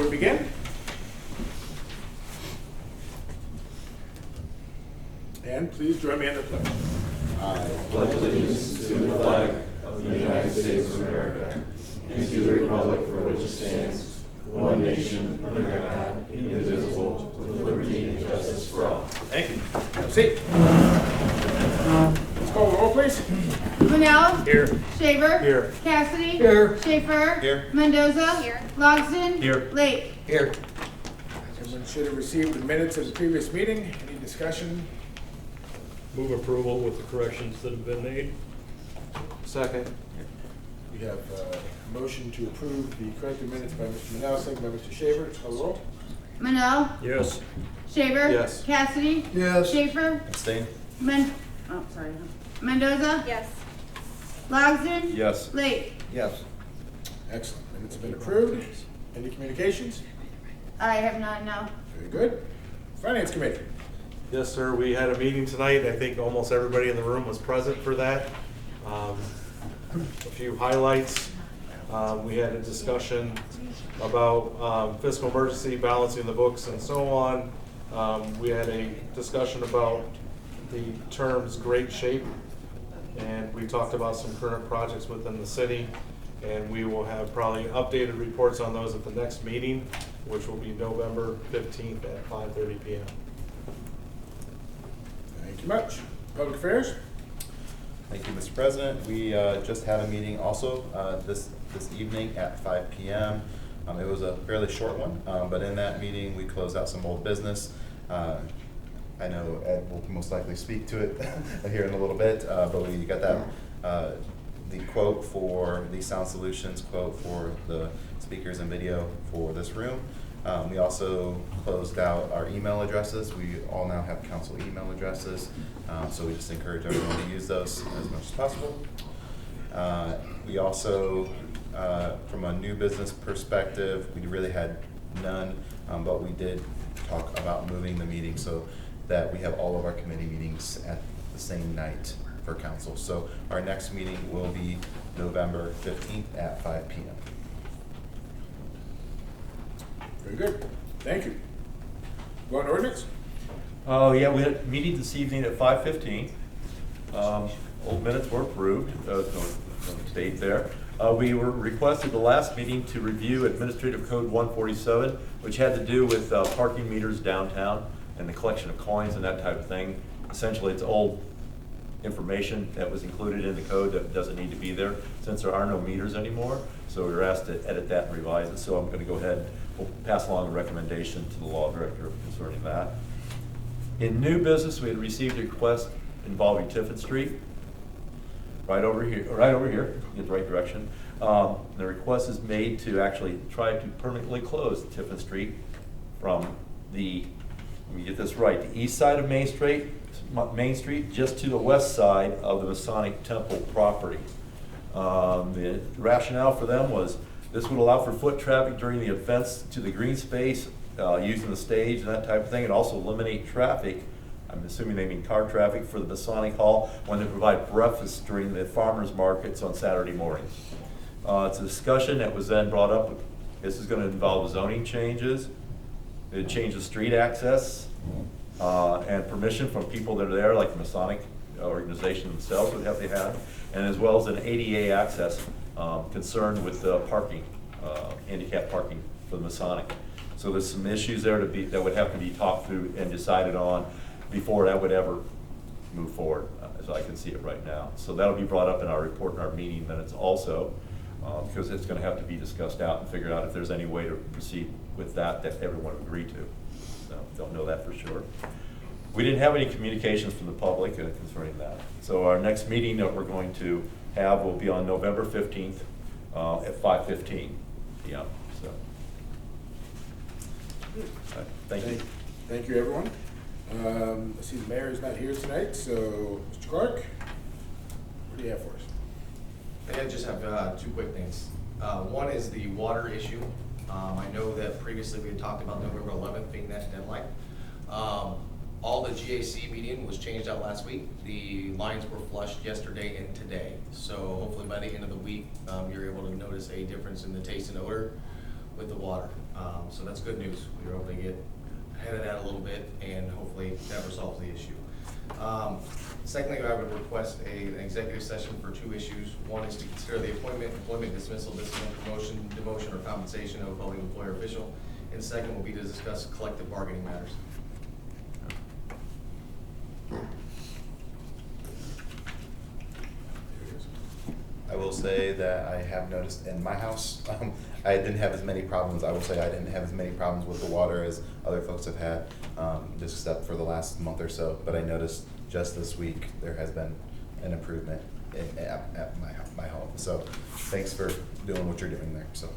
we begin? And please join me in the pledge. I pledge allegiance to the flag of the United States of America and to the republic for which it stands, one nation, under God, indivisible, with liberty and justice for all. Thank you. Have a seat. Let's call the roll, please. Manel. Here. Shaver. Here. Cassidy. Here. Schaefer. Here. Mendoza. Here. Logsdon. Here. Lake. Here. Everyone should have received the minutes of the previous meeting. Any discussion? Move approval with the corrections that have been made. Second. We have a motion to approve the corrected minutes by Mr. Manel, second by Mr. Shaver. Let's call the roll. Manel. Yes. Shaver. Yes. Cassidy. Yes. Schaefer. Abstain. Mendoza. Yes. Logsdon. Yes. Lake. Yes. Excellent. Minutes have been approved. Any communications? I have none, no. Very good. Finance Committee. Yes, sir. We had a meeting tonight. I think almost everybody in the room was present for that. A few highlights. We had a discussion about fiscal emergency, balancing the books, and so on. We had a discussion about the terms great shape, and we talked about some current projects within the city, and we will have probably updated reports on those at the next meeting, which will be November 15th at 5:30 p.m. Thank you much. Public Affairs. Thank you, Mr. President. We just had a meeting also this evening at 5 p.m. It was a fairly short one, but in that meeting we closed out some old business. I know Ed will most likely speak to it here in a little bit, but we got that the quote for the Sound Solutions quote for the speakers and video for this room. We also closed out our email addresses. We all now have council email addresses, so we just encourage everyone to use those as much as possible. We also, from a new business perspective, we really had none, but we did talk about moving the meeting so that we have all of our committee meetings at the same night for council. So our next meeting will be November 15th at 5 p.m. Very good. Thank you. Go on ordinance. Oh, yeah, we had a meeting this evening at 5:15. Old minutes were approved, no date there. We were requested the last meeting to review Administrative Code 147, which had to do with parking meters downtown and the collection of coins and that type of thing. Essentially, it's old information that was included in the code that doesn't need to be there since there are no meters anymore. So we were asked to edit that and revise it. So I'm going to go ahead and we'll pass along a recommendation to the law director concerning that. In new business, we had received a request involving Tiffin Street. Right over here, in the right direction. The request is made to actually try to permanently close Tiffin Street from the, let me get this right, the east side of Main Street, just to the west side of the Masonic Temple property. The rationale for them was this would allow for foot traffic during the events to the green space, using the stage and that type of thing, and also eliminate traffic. I'm assuming they mean car traffic for the Masonic Hall when they provide breakfast during the farmers markets on Saturday mornings. It's a discussion that was then brought up. This is going to involve zoning changes. It changes street access and permission from people that are there, like the Masonic organization themselves would have to have, and as well as an ADA access concern with parking, handicap parking for the Masonic. So there's some issues there that would have to be talked through and decided on before that would ever move forward, as I can see it right now. So that'll be brought up in our report in our meeting minutes also, because it's going to have to be discussed out and figured out if there's any way to proceed with that everyone would agree to. So don't know that for sure. We didn't have any communications from the public concerning that. So our next meeting that we're going to have will be on November 15th at 5:15 p.m. So, thank you. Thank you, everyone. I see the mayor is not here tonight, so Mr. Clark, what do you have for us? I just have two quick things. One is the water issue. I know that previously we had talked about November 11th being that deadline. All the GAC meeting was changed out last week. The lines were flushed yesterday and today. So hopefully by the end of the week, you're able to notice a difference in the taste and odor with the water. So that's good news. We were able to get ahead of that a little bit, and hopefully that resolves the issue. Secondly, I would request an executive session for 2 issues. One is to consider the appointment, employment, dismissal, discipline, promotion, demotion, or compensation of a public employer official. And second will be to discuss collective bargaining matters. I will say that I have noticed in my house, I didn't have as many problems. I will say I didn't have as many problems with the water as other folks have had, just except for the last month or so. But I noticed just this week there has been an improvement at my home. So thanks for doing what you're doing there. So.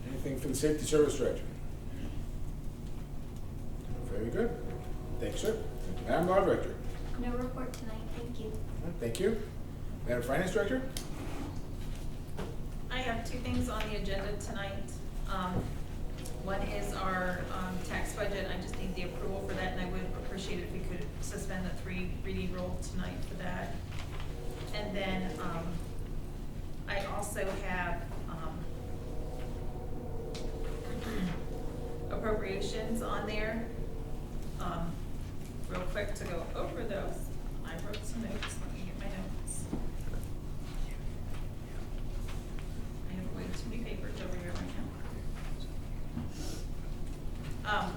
Anything for the Safety Service Director? Very good. Thank you, sir. Madam Law Director? No report tonight, thank you. Thank you. Madam Finance Director? I have 2 things on the agenda tonight. One is our tax budget. I just need the approval for that, and I would appreciate it if we could suspend the 3 reading rule tonight for that. And then I also have appropriations on there. Real quick to go over those. I wrote some notes. Let me get my notes. I have way too many papers over here right now.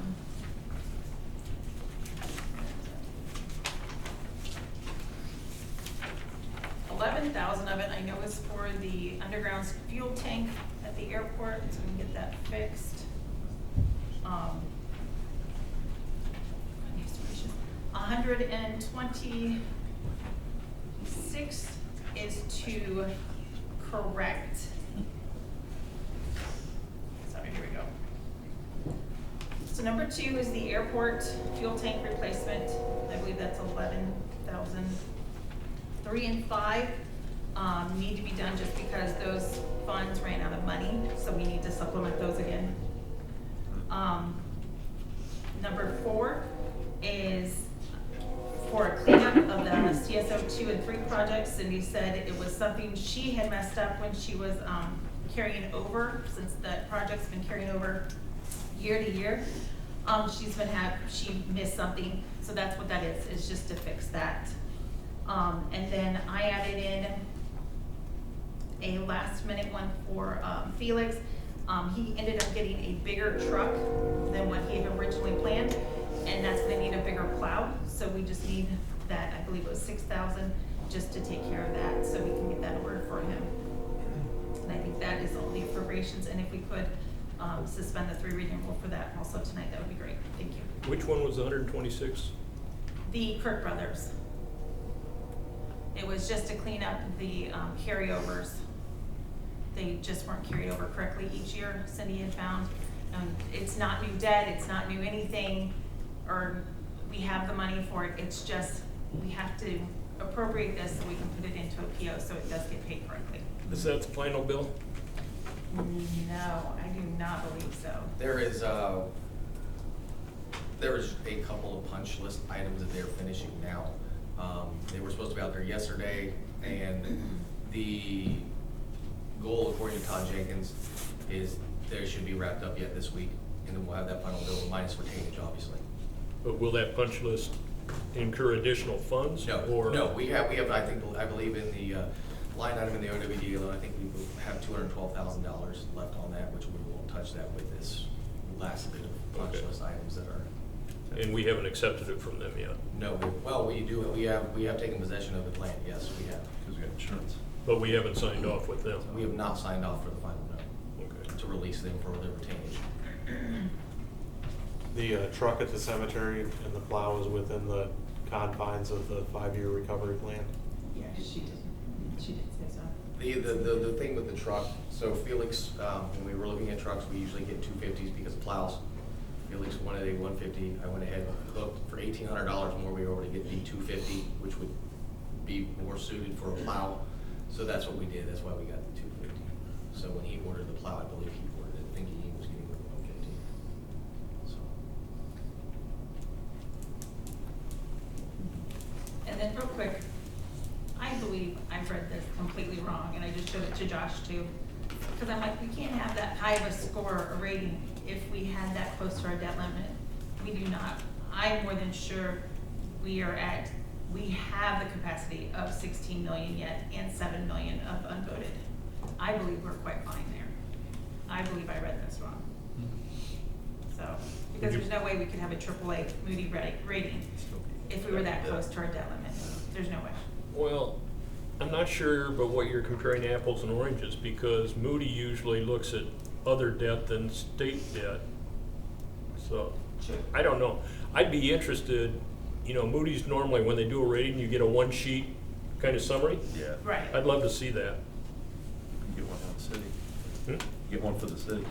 11,000 of it I know is for the underground fuel tank at the airport, so we can get that fixed. 126 is to correct. Sorry, here we go. So number 2 is the airport fuel tank replacement. I believe that's 11,000. 3 and 5 need to be done just because those funds ran out of money, so we need to supplement those again. Number 4 is for a cleanup of the CSO 2 and 3 projects. Cindy said it was something she had messed up when she was carrying over, since that project's been carrying over year to year. She missed something, so that's what that is just to fix that. And then I added in a last minute one for Felix. He ended up getting a bigger truck than what he had originally planned, and that's gonna need a bigger plow. So we just need that, I believe it was 6,000, just to take care of that, so we can get that ordered for him. And I think that is all the appropriations, and if we could suspend the 3 reading rule for that also tonight, that would be great. Thank you. Which one was 126? The Kirk Brothers. It was just to clean up the carryovers. They just weren't carried over correctly each year, Cindy had found. It's not new debt, it's not new anything, or we have the money for it. It's just, we have to appropriate this so we can put it into a PO so it does get paid correctly. Is that the final bill? No, I do not believe so. There is a couple of punch list items that they're finishing now. They were supposed to be out there yesterday, and the goal, according to Todd Jenkins, is they should be wrapped up yet this week, and then we'll have that final bill minus retainage, obviously. But will that punch list incur additional funds? No, Or no, we have, I believe in the line item in the OWD, I think we have $212,000 left on that, which we won't touch that with this last bit of punch Okay. list items that are. And we haven't accepted it from them yet? No, we do, we have taken possession of the plant, yes, we have. Because we got insurance. But we haven't signed off with them? We have not signed off for the final note Okay. to release them for their retainage. The truck at the cemetery and the plow is within the confines of the 5-year recovery plan. Yeah, she did say so. The thing with the truck, so Felix, when we were looking at trucks, we usually get 250s because of plows. Felix wanted a 150. I went ahead and looked for $1,800 more. We were able to get the 250, which would be more suited for a plow. So that's what we did. That's why we got the 250. So when he ordered the plow, I believe he ordered it thinking he was getting the 150. So. And then real quick, I believe I read this completely wrong, and I just showed it to Josh too. Because I'm like, we can't have that high of a score or rating if we had that close to our debt limit. We do not. I'm more than sure we have the capacity of 16 million yet and 7 million of unvoted. I believe we're quite fine there. I believe I read this wrong. So, because there's no way we could have a AAA Moody rating if we were that close to our debt limit. There's no way. Well, I'm not sure, but what you're comparing apples and oranges, because Moody usually looks at other debt than state debt. So, Sure. I don't know. I'd be interested, you know, Moody's normally, when they do a rating, you get a one-sheet kind of summary. Yeah. Right. I'd love to see that. You get one out of the city. Hmm? Get one for the city.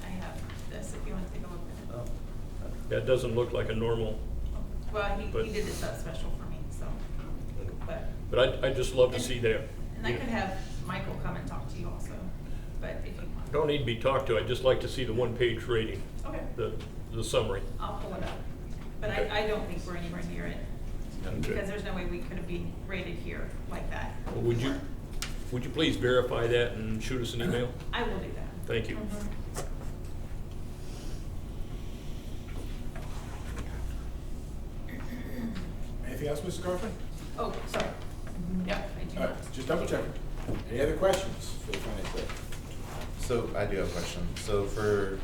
I have this if you want to take a look at it. Oh. That doesn't look like a normal, Well, But- he did this up special for me, so, but I'd just love to see that. And I could have Michael come and talk to you also, but if you want. Don't need to be talked to, I'd just like to see the one-page rating, Okay, the summary. I'll pull it up. But I don't think we're anywhere near it, because there's no way we could have been rated here like that. Well, would you please verify that and shoot us an email? I will do that. Thank you. Mhm. Anything else, Mrs. Kaufman? Oh, sorry. No, I do All not. right, just double checking. Any other questions for the finance director? So I do have a question. So for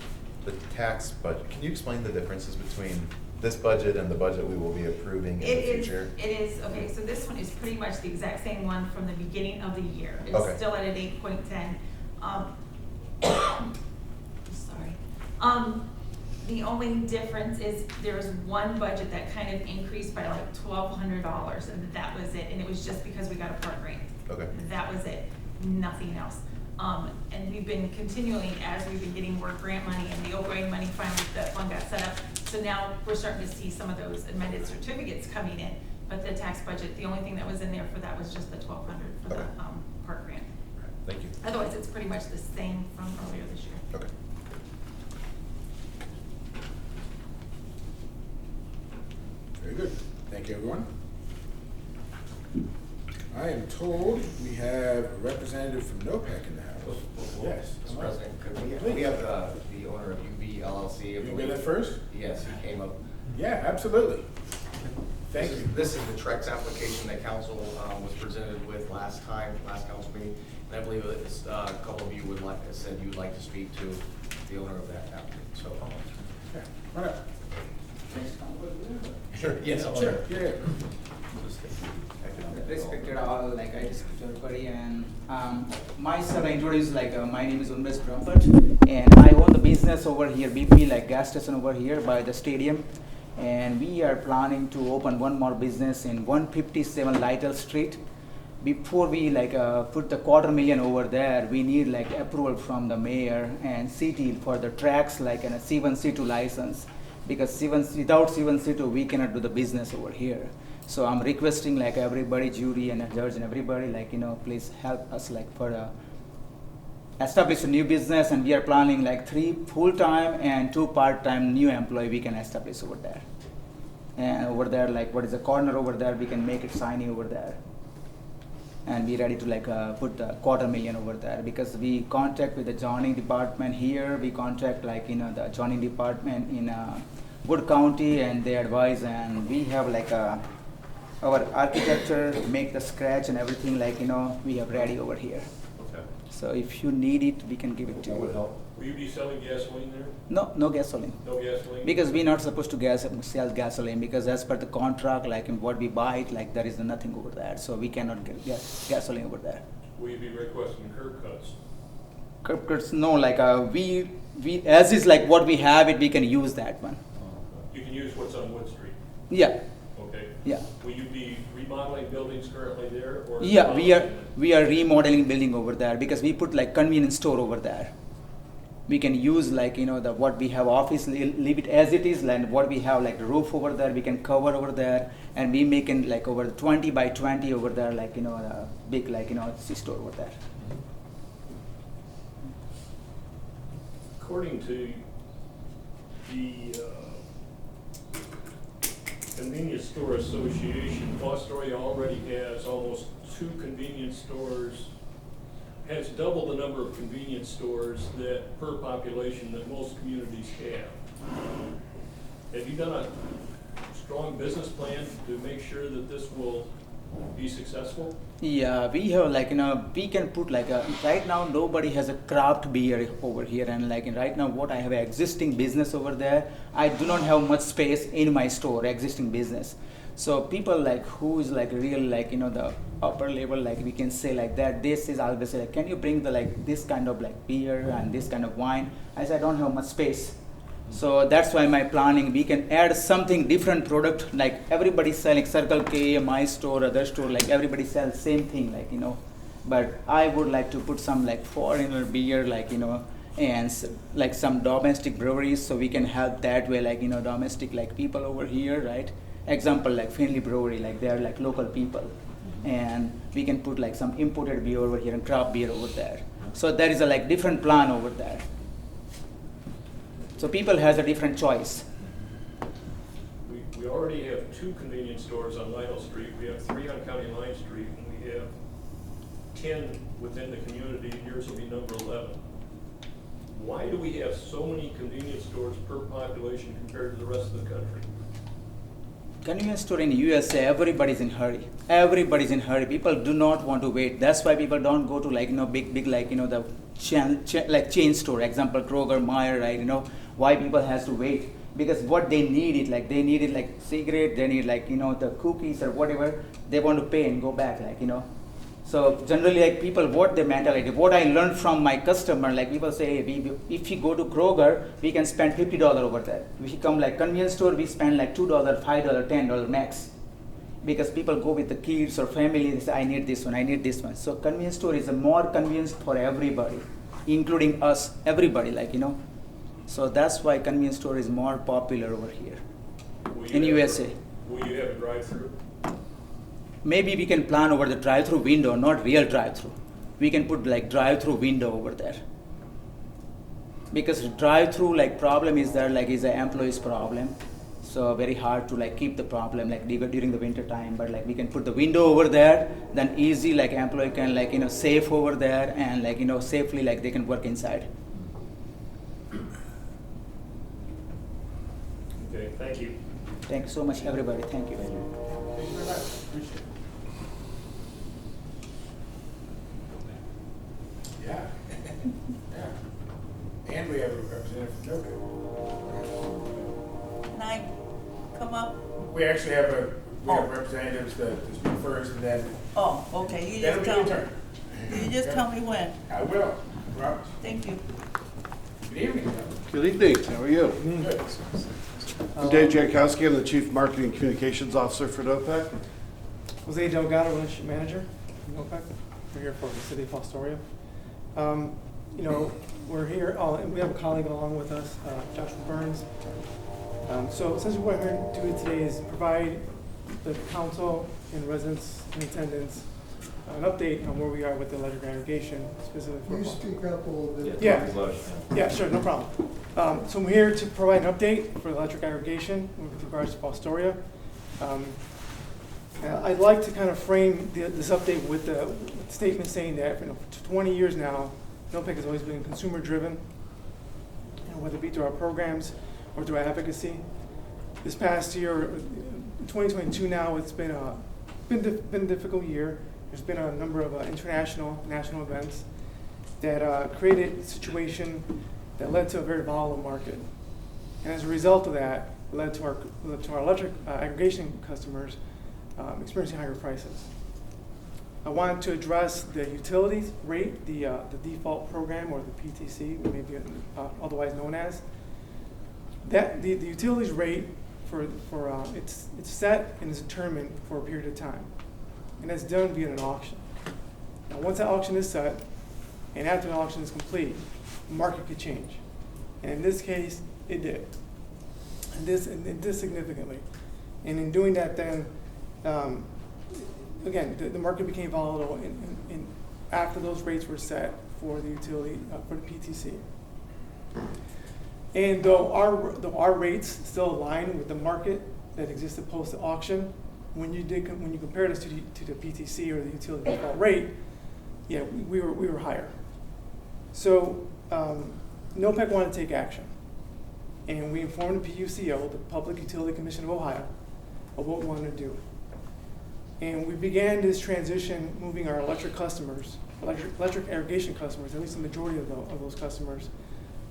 the tax budget, can you explain the differences between this budget and the budget we will be approving in the future? It is, okay, so this one is pretty much the exact same one from the beginning of the year. Okay. It's still at an 8.10. Sorry. The only difference is there was one budget that kind of increased by like $1,200, and that was it, and it was just because we got a park grant. Okay. That was it, nothing else. And we've been continuing, as we've been getting more grant money and the opioid money finally, that fund got set up. So now we're starting to see some of those amended certificates coming in. But the tax budget, the only thing that was in there for that was just the $1,200 for the Okay. park grant. Thank you. Otherwise, it's pretty much the same from earlier this year. Okay. Very good. Thank you, everyone. I am told we have a representative from NOPEC in the house. Yes. Mr. President, could we have the owner of UV LLC? You get that first? Yes, he came up. Yeah, absolutely. Thank you. This is the Trex application that council was presented with last council meeting. And I believe it's, a couple of you said you would like to speak to the owner of that applicant, so. Yeah, right up. Sure, yes, I'm Sure, yeah. Respected all, like I respect everybody, and myself I introduce, like my name is Unmesh Brampert, and I own the business over here, BP, like gas station over here by the stadium, and we are planning to open one more business in 157 Lytle Street. Before we put the $250,000 over there, we need like approval from the mayor and city for the tracks, like in a C1, C2 license, because without C1, C2 we cannot do the business over here. So I'm requesting like everybody, jury and a judge and everybody, like, please help us like for establish a new business, and we are planning like 3 full-time and 2 part-time new employee we can establish over there. And over there, like what is the corner over there, we can make it shiny over there. And we ready to like put the $250,000 over there, because we contact with the zoning department here, we contact like the zoning department in Wood County, and they advise, and we have like our architecture make the scratch and everything, like we have ready over here. Okay. So if you need it, we can give it to you. That would help. Will you be selling gasoline there? No gasoline. No gasoline? Because we're not supposed to sell gasoline, because as per the contract, like in what we buy it, like there is nothing over there, so we cannot get gasoline over there. Will you be requesting curb cuts? Curb cuts, no, like we as is like what we have it, we can use that one. You can use what's on Wood Street? Yeah, Okay. yeah. Will you be remodeling buildings currently there, or? Yeah, we are remodeling building over there, because we put like convenience store over there. We can use like the what we have office, leave it as it is, and what we have like the roof over there we can cover over there, and we making like over 20 by 20 over there, like a big like C-store over there. According to the Convenience Store Association, Fostoria already has almost 2 convenience stores, has double the number of convenience stores that per population that most communities have. Have you done a strong business plan to make sure that this will be successful? Yeah, we have like, we can put like right now nobody has a craft beer over here, and like right now what I have existing business over there, I do not have much space in my store, existing business. So people like who is like real like, the upper level, like we can say like that, this is always say like, can you bring the like this kind of like beer and this kind of wine? I said I don't have much space. So that's why my planning, we can add something different product, like everybody selling Circle K, my store, other store, like everybody sells same thing, like, but I would like to put some like foreigner beer, like, and like some domestic breweries, so we can help that way, like, domestic like people over here, right? Example, like Finley Brewery, like they are like local people. And we can put like some imported beer over here and craft beer over there. So there is a like different plan over there. So people has a different choice. We already have 2 convenience stores on Lytle Street. We have 3 on County Line Street, and we have 10 within the community, and yours will be number 11. Why do we have so many convenience stores per population compared to the rest of the country? Convenience store in USA, everybody's in hurry. Everybody's in hurry. People do not want to wait. That's why people don't go to like, big like, the chain store, example Kroger, Meyer, right? Why people has to wait? Because what they need it, like they need it like cigarette, they need like, the cookies or whatever, they want to pay and go back, like, So generally like people, what the mentality, what I learned from my customer, like people say, hey, if you go to Kroger, we can spend $50 over there. If you come like convenience store, we spend like $2, $5, $10 max. Because people go with the kids or family, they say, I need this one, I need this one. So convenience store is a more convenience for everybody, including us, everybody, like, So that's why convenience store is more popular over here in USA. Will you have a drive-through? Maybe we can plan over the drive-through window, not real drive-through. We can put like drive-through window over there. Because drive-through like problem is there, like is an employee's problem. So very hard to like keep the problem like during the winter time. But like we can put the window over there, then easy like employee can like, safe over there and like, safely like they can work inside. Okay, thank you. Thank you so much, everybody. Thank you. Thank you very much. Appreciate it. Yeah. Yeah. And we have a representative from Joco. Can I come up? We actually have representatives to speak first, and then Oh, okay, you that'll just be your tell me. turn. You just Okay. tell me when. I will. Robert. Thank you. Good evening. Good evening, how are you? Good. I'm Dave Jankowski, I'm the Chief Marketing and Communications Officer for NOPEC. Jose Delgado, Relationship Manager in OPEC. We're here for the city of Fostoria. We're here, we have a colleague along with us, Joshua Burns. So essentially what we're here to do today is provide the council and residents in attendance an update on where we are with the electric aggregation, specifically for. Can you speak up a little bit? Yeah, sure, no problem. So I'm here to provide an update for the electric aggregation with regards to Fostoria. I'd like to kind of frame this update with the statement saying that for 20 years now, NOPEC has always been consumer-driven, whether it be through our programs or through our advocacy. This past year, 2022 now, it's been a difficult year. There's been a number of international, national events that created a situation that led to a very volatile market. And as a result of that, led to our electric aggregation customers experiencing higher prices. I wanted to address the utilities rate, the default program, or the PTC, maybe otherwise known as. That the utilities rate it's set and is determined for a period of time, and it's done via an auction. Now, once that auction is set, and after the auction is complete, the market could change, and in this case, it did, and it did significantly. And in doing that, then again, the market became volatile in after those rates were set for the utility for the PTC. And though our rates still align with the market that existed post the auction, when you compared us to the PTC or the utility default rate, Yeah, we were higher. So NOPEC wanted to take action. And we informed the PUCO, the Public Utility Commission of Ohio, of what we wanted to do. And we began this transition moving our electric customers, electric irrigation customers, at least the majority of those customers,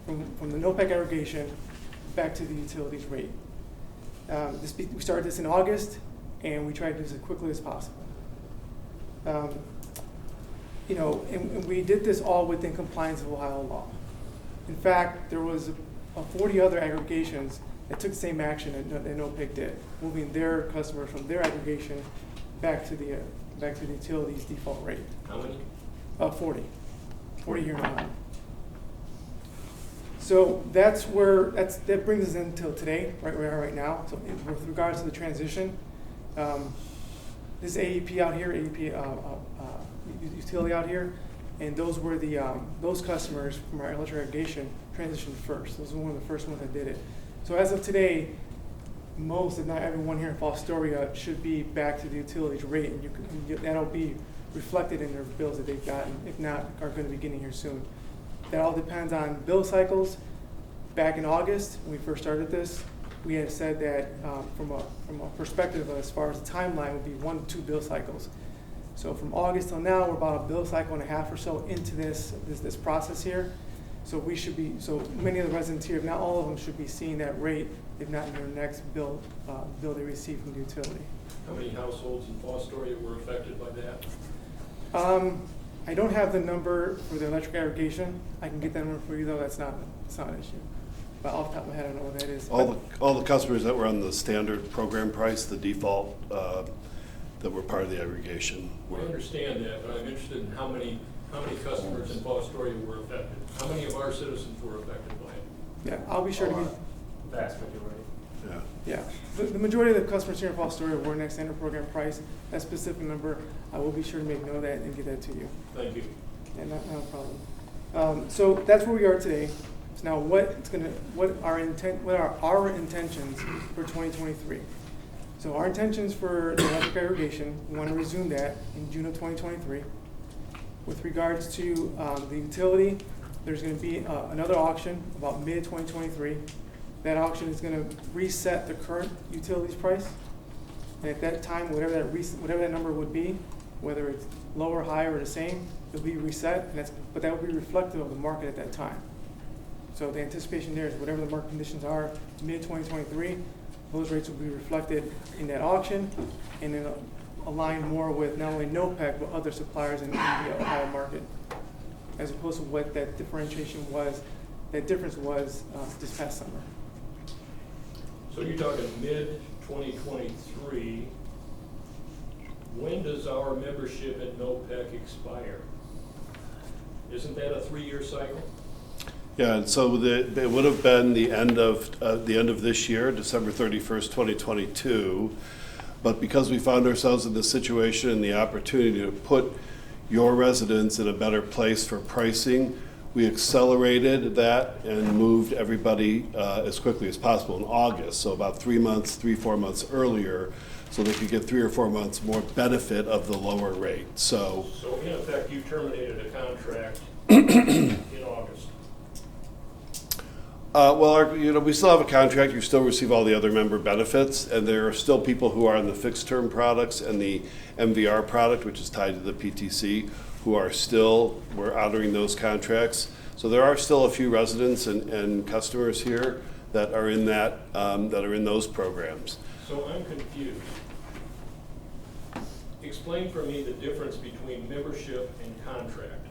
from the NOPEC irrigation back to the utilities rate. We started this in August, and we tried to do this as quickly as possible. And we did this all within compliance of Ohio law. In fact, there was 40 other aggregations that took the same action that NOPEC did, moving their customers from their aggregation back to the utilities default rate. How many? 40 here in Ohio. So that brings us until today, right where we are right now. So with regards to the transition, this AEP out here, utility out here, and those were those customers from our electric irrigation transitioned first. Those were one of the first ones that did it. So as of today, most, if not everyone here in Fostoria should be back to the utilities rate, and that'll be reflected in their bills that they've gotten, if not, are going to be getting here soon. That all depends on bill cycles. Back in August, when we first started this, we had said that from a perspective as far as the timeline would be 1 to 2 bill cycles. So from August till now, we're about a bill cycle and a half or so into this process here. So many of the residents here, if not all of them, should be seeing that rate, if not in their next bill they receive from the utility. How many households in Fostoria were affected by that? I don't have the number for the electric irrigation. I can get that number for you, though. It's not an issue. But off the top of my head, I don't know what that is. All the customers that were on the standard program price, the default, that were part of the aggregation. I understand that, but I'm interested in how many customers in Fostoria were affected. How many of our citizens were affected by it? Yeah, I'll be sure to get. Vast majority. Yeah. The majority of the customers here in Fostoria were in that standard program price. That specific number, I will be sure to make note of that and get that to you. Thank you. Yeah, not a problem. So that's where we are today. So now, what are our intentions for 2023? So our intentions for the electric irrigation, we want to resume that in June of 2023. With regards to the utility, there's going to be another auction about mid-2023. That auction is going to reset the current utilities price. And at that time, whatever that number would be, whether it's lower, higher, or the same, it'll be reset, but that will be reflective of the market at that time. So the anticipation there is whatever the market conditions are mid-2023, those rates will be reflected in that auction and then align more with not only NOPEC, but other suppliers in the Ohio market, as opposed to what that difference was this past summer. So you're talking mid-2023. When does our membership in NOPEC expire? Isn't that a 3-year cycle? Yeah, and so it would have been the end of this year, December 31st, 2022. But because we found ourselves in this situation and the opportunity to put your residents in a better place for pricing, we accelerated that and moved everybody as quickly as possible in August. So about 4 months earlier, so they could get 3 or 4 months more benefit of the lower rate. So in effect, you terminated a contract in August. We still have a contract. You still receive all the other member benefits, and there are still people who are on the fixed term products and the MVR product, which is tied to the PTC, who are we're honoring those contracts. So there are still a few residents and customers here that are in that are in those programs. So I'm confused. Explain for me the difference between membership and contract.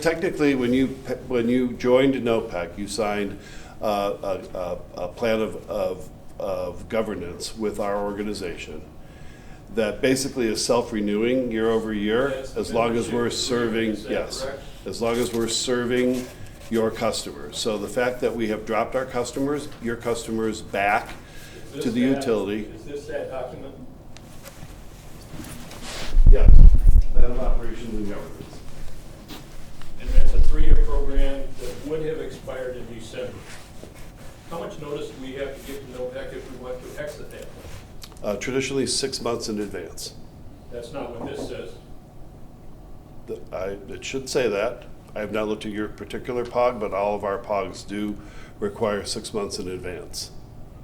Technically, when you joined NOPEC, you signed a plan of governance with our organization that basically is self-renewing year over year, as long as we're serving. Yes, as long as we're serving your customers. So the fact that we have dropped your customers back to the utility. Is this that document? Yes, plan of operations and governance. And that's a 3-year program that would have expired in December. How much notice do we have to give to NOPEC if we want to exit that? Traditionally 6 months in advance. That's not what this says. It should say that. I have not looked at your particular POG, but all of our POGs do require 6 months in advance.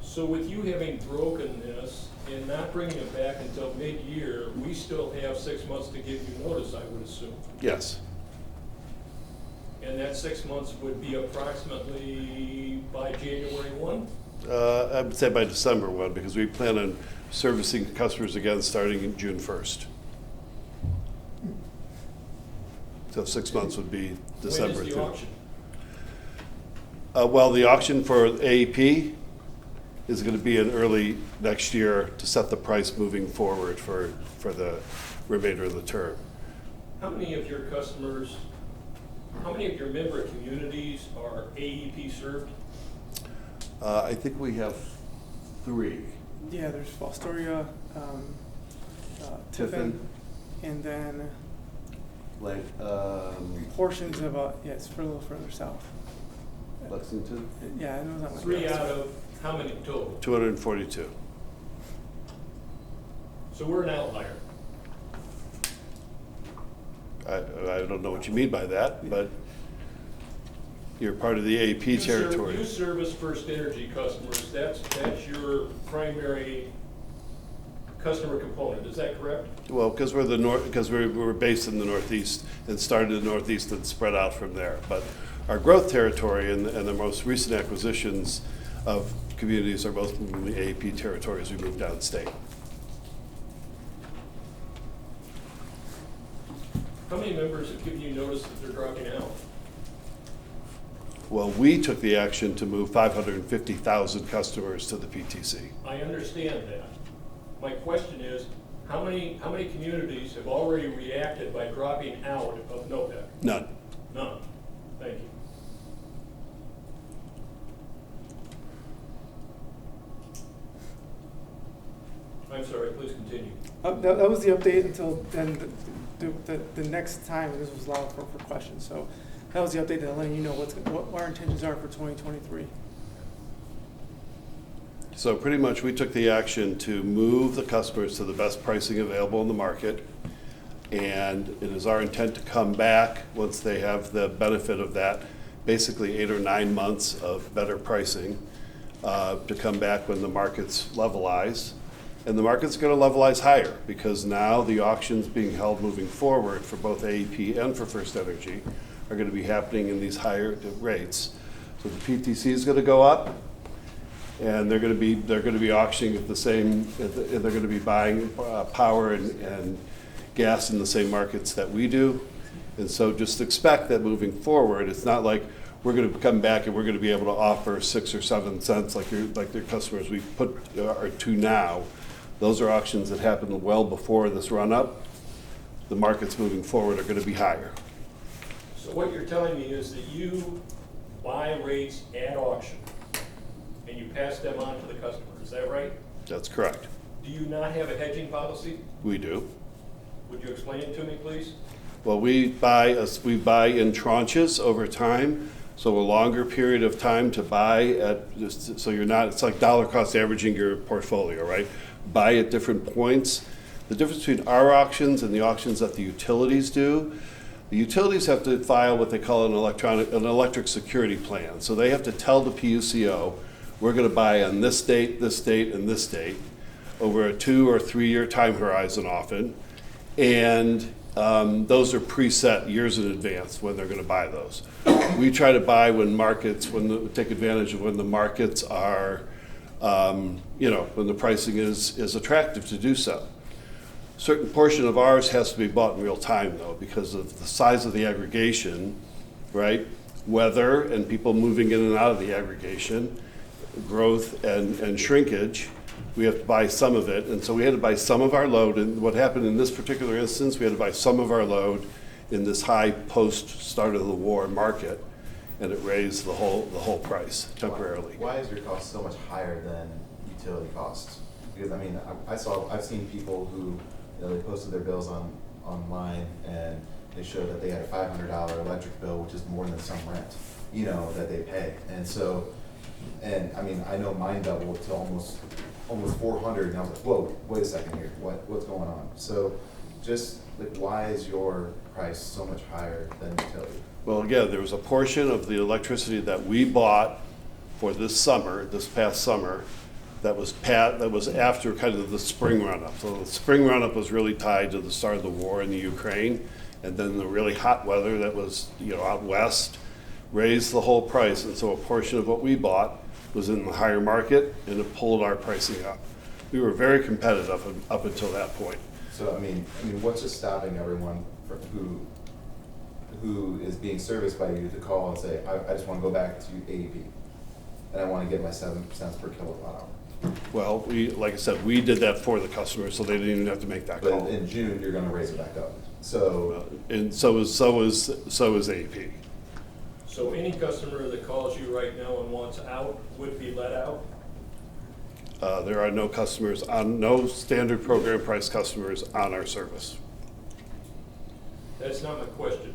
So with you having broken this and not bringing it back until mid-year, we still have 6 months to give you notice, I would assume. Yes. And that 6 months would be approximately by January 1? I would say by December 1, because we plan on servicing customers again starting in June 1st. So 6 months would be December 2. When is the auction? Well, the auction for AEP is going to be in early next year to set the price moving forward for the remainder of the term. How many of your customers, how many of your member communities are AEP served? I think we have 3. Yeah, there's Fostoria, Tiffin, and then Like portions of, yeah, it's a little further south. Lexington? Yeah, I know that one. 3 out of how many total? 242. So we're an outlier. I don't know what you mean by that, but you're part of the AEP territory. You service First Energy customers. That's your primary customer component. Is that correct? Well, because we're based in the Northeast and started in the Northeast and spread out from there. But our growth territory and the most recent acquisitions of communities are both in the AEP territory as we move downstate. How many members have given you notice that they're dropping out? Well, we took the action to move 550,000 customers to the PTC. I understand that. My question is, how many communities have already reacted by dropping out of NOPEC? None. None. Thank you. I'm sorry, please continue. That was the update until then. The next time this was allowed for questions. So that was the update that letting you know what our intentions are for 2023. So pretty much we took the action to move the customers to the best pricing available in the market. And it is our intent to come back once they have the benefit of that, basically 8 or 9 months of better pricing, to come back when the markets levelize. And the market's going to levelize higher because now the auctions being held moving forward for both AEP and for First Energy are going to be happening in these higher rates. So the PTC is going to go up, and they're going to be auctioning at the same. They're going to be buying power and gas in the same markets that we do. And so just expect that moving forward, it's not like we're going to come back and we're going to be able to offer 6 or 7 cents like their customers we put are to now. Those are auctions that happened well before this run-up. The markets moving forward are going to be higher. So what you're telling me is that you buy rates at auction and you pass them on to the customer. Is that right? That's correct. Do you not have a hedging policy? We do. Would you explain it to me, please? Well, we buy in tranches over time, so a longer period of time to buy at, just so you're not, it's like dollar cost averaging your portfolio, right? Buy at different points. The difference between our auctions and the auctions that the utilities do, the utilities have to file what they call an electric security plan. So they have to tell the PUCO, we're going to buy on this date, and this date, over a 2 or 3 year time horizon often. And those are preset years in advance when they're going to buy those. We try to buy when take advantage of when the markets are, when the pricing is attractive to do so. A certain portion of ours has to be bought in real time though, because of the size of the aggregation, right? Weather and people moving in and out of the aggregation, growth and shrinkage. We have to buy some of it, and so we had to buy some of our load. And what happened in this particular instance, we had to buy some of our load in this high post-start of the war market, and it raised the whole price temporarily. Why is your cost so much higher than utility costs? Because I mean, I've seen people who they posted their bills online and they showed that they had a $500 electric bill, which is more than some rent, that they pay, and so. And I mean, I know mine doubled to almost almost 400, and I was like, whoa, wait a second here, what's going on? So just like, why is your price so much higher than utility? Well, again, there was a portion of the electricity that we bought for this past summer, that was after kind of the spring run-up. So the spring run-up was really tied to the start of the war in the Ukraine, and then the really hot weather that was, out west raised the whole price, and so a portion of what we bought was in the higher market, and it pulled our pricing up. We were very competitive up until that point. So I mean, what's just stopping everyone from who is being serviced by you to call and say, I just want to go back to AEP, and I want to get my 7 cents per kilowatt hour? Well, like I said, we did that for the customers, so they didn't even have to make that call. But in June, you're going to raise it back up. So And so is AEP. So any customer that calls you right now and wants out would be let out? There are no standard program price customers on our service. That's not my question.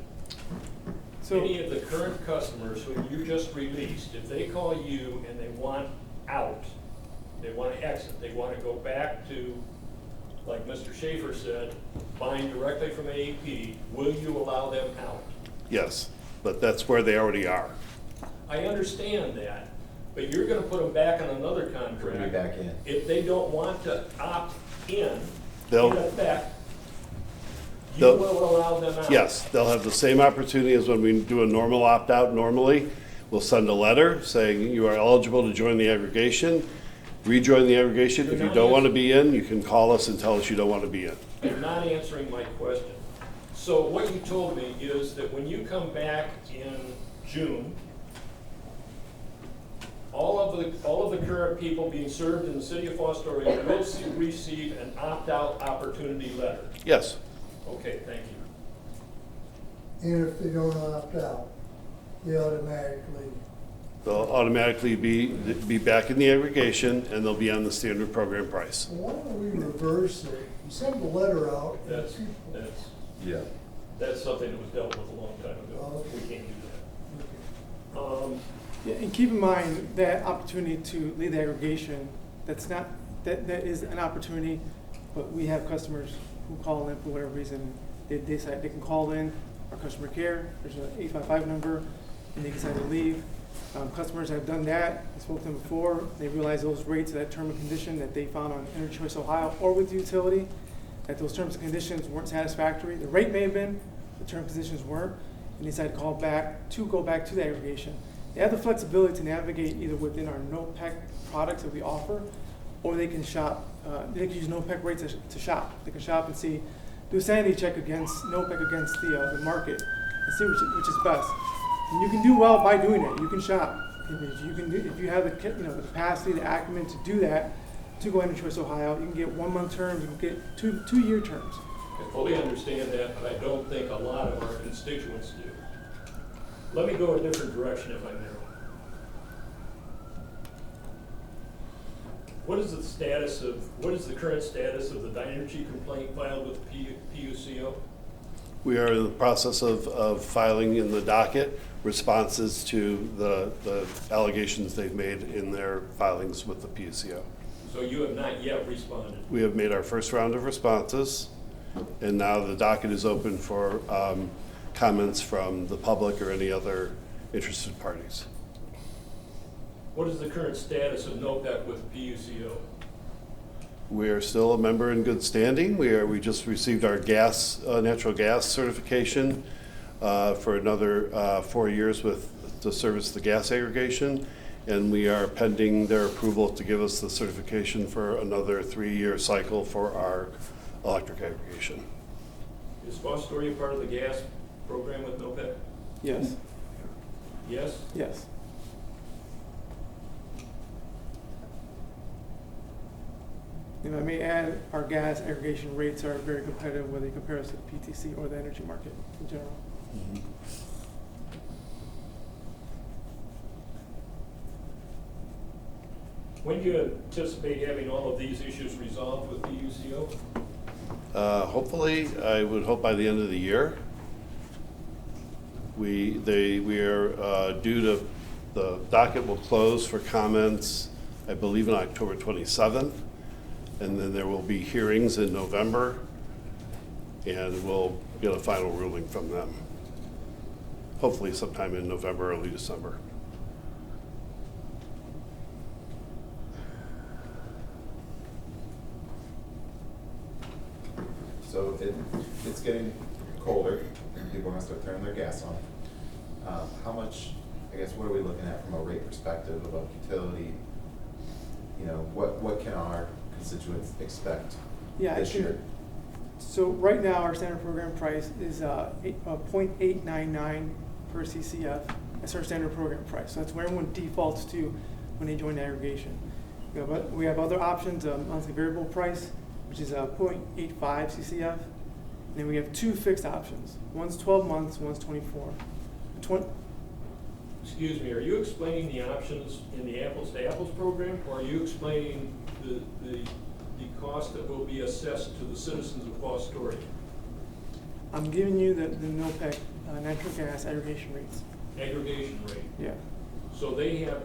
So- Any of the current customers who you just released, if they call you and they want out, they want to exit, they want to go back to, like Mr. Schaefer said, buying directly from AEP, will you allow them out? Yes, but that's where they already are. I understand that, but you're going to put them back on another contract. Bring me back in. If they don't want to opt in They'll- effect, you they'll- will allow them out. Yes, they'll have the same opportunity as when we do a normal opt-out normally. We'll send a letter saying you are eligible to join the aggregation, rejoin the aggregation. If you don't want to be in, you can call us and tell us you don't want to be in. You're not answering my question. So what you told me is that when you come back in June, all of the current people being served in the city of Fostoria will receive an opt-out opportunity letter. Yes. Okay, thank you. And if they don't opt out, they automatically, They'll automatically be back in the aggregation, and they'll be on the standard program price. why don't we reverse it? You send the letter out. and That's Yeah. that's something that was dealt with a long time ago. We can't do that. Yeah, and keep in mind that opportunity to lead the aggregation, that is an opportunity, but we have customers who call in for whatever reason. They decide they can call in our customer care, there's an 855 number, and they decide to leave. Customers have done that, I spoke to them before, they realize those rates, that term and condition that they found on Energy Choice Ohio or with the utility, that those terms and conditions weren't satisfactory. The rate may have been, the terms and conditions weren't, and they decided to go back to the aggregation. They have the flexibility to navigate either within our NOPEC products that we offer, or they can shop, they can use NOPEC rates to shop. They can shop and see, do a sanity check against NOPEC against the market and see which is best. And you can do well by doing it. You can shop. If you have the capacity, the acumen to do that, to go into Choice Ohio, you can get 1 month terms, you can get two-year terms. I fully understand that, but I don't think a lot of our constituents do. Let me go a different direction if I may. What is the current status of the Dynergy complaint filed with the PUCO? We are in the process of filing in the docket responses to the allegations they've made in their filings with the PUCO. So you have not yet responded? We have made our first round of responses, and now the docket is open for comments from the public or any other interested parties. What is the current status of NOPEC with PUCO? We are still a member in good standing. We just received our natural gas certification for another 4 years to service the gas aggregation, and we are pending their approval to give us the certification for another 3-year cycle for our electric aggregation. Is Fostoria part of the gas program with NOPEC? Yes. Yes? Yes. If I may add, our gas aggregation rates are very competitive whether you compare us to the PTC or the energy market in general. Mm-hmm. When do you anticipate having all of these issues resolved with PUCO? Hopefully, I would hope by the end of the year. We are due to, the docket will close for comments, I believe on October 27th, and then there will be hearings in November, and we'll get a final ruling from them. Hopefully sometime in November, early December. So it's getting colder, and people are gonna start turning their gas on. How much, I guess, what are we looking at from a rate perspective about utility? You know, what can our constituents expect this year? So right now, our standard program price is 0.899 per CCF. That's our standard program price. So that's where everyone defaults to when they join the aggregation. We have other options, monthly variable price, which is 0.85 CCF. And then we have two fixed options. One's 12 months, one's 24. Excuse me, are you explaining the options in the Apples to Apples program, or are you explaining the cost that will be assessed to the citizens of Fostoria? I'm giving you the NOPEC natural gas aggregation rates. Aggregation rate? Yeah. So they have,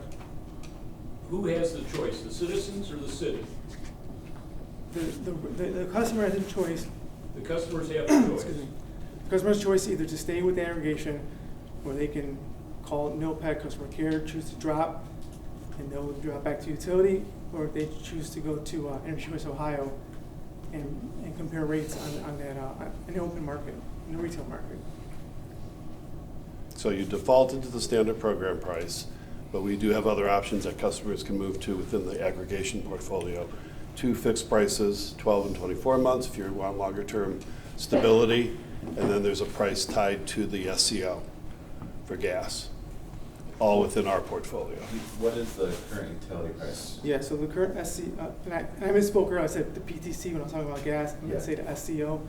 who has the choice, the citizens or the city? The customer has a choice. The customers have the choice. Excuse me. The customer's choice either to stay with the aggregation, or they can call NOPEC customer care, choose to drop, and they'll drop back to utility, or if they choose to go to Energy Choice Ohio and compare rates on that in the open market, in the retail market. So you defaulted to the standard program price, but we do have other options that customers can move to within the aggregation portfolio. 2 fixed prices, 12 and 24 months if you want longer term stability, and then there's a price tied to the SCO for gas, all within our portfolio. What is the current utility price? Yeah, so the current and I misspoke earlier, I said the PTC when I was talking about gas, I'm going to say the SCO.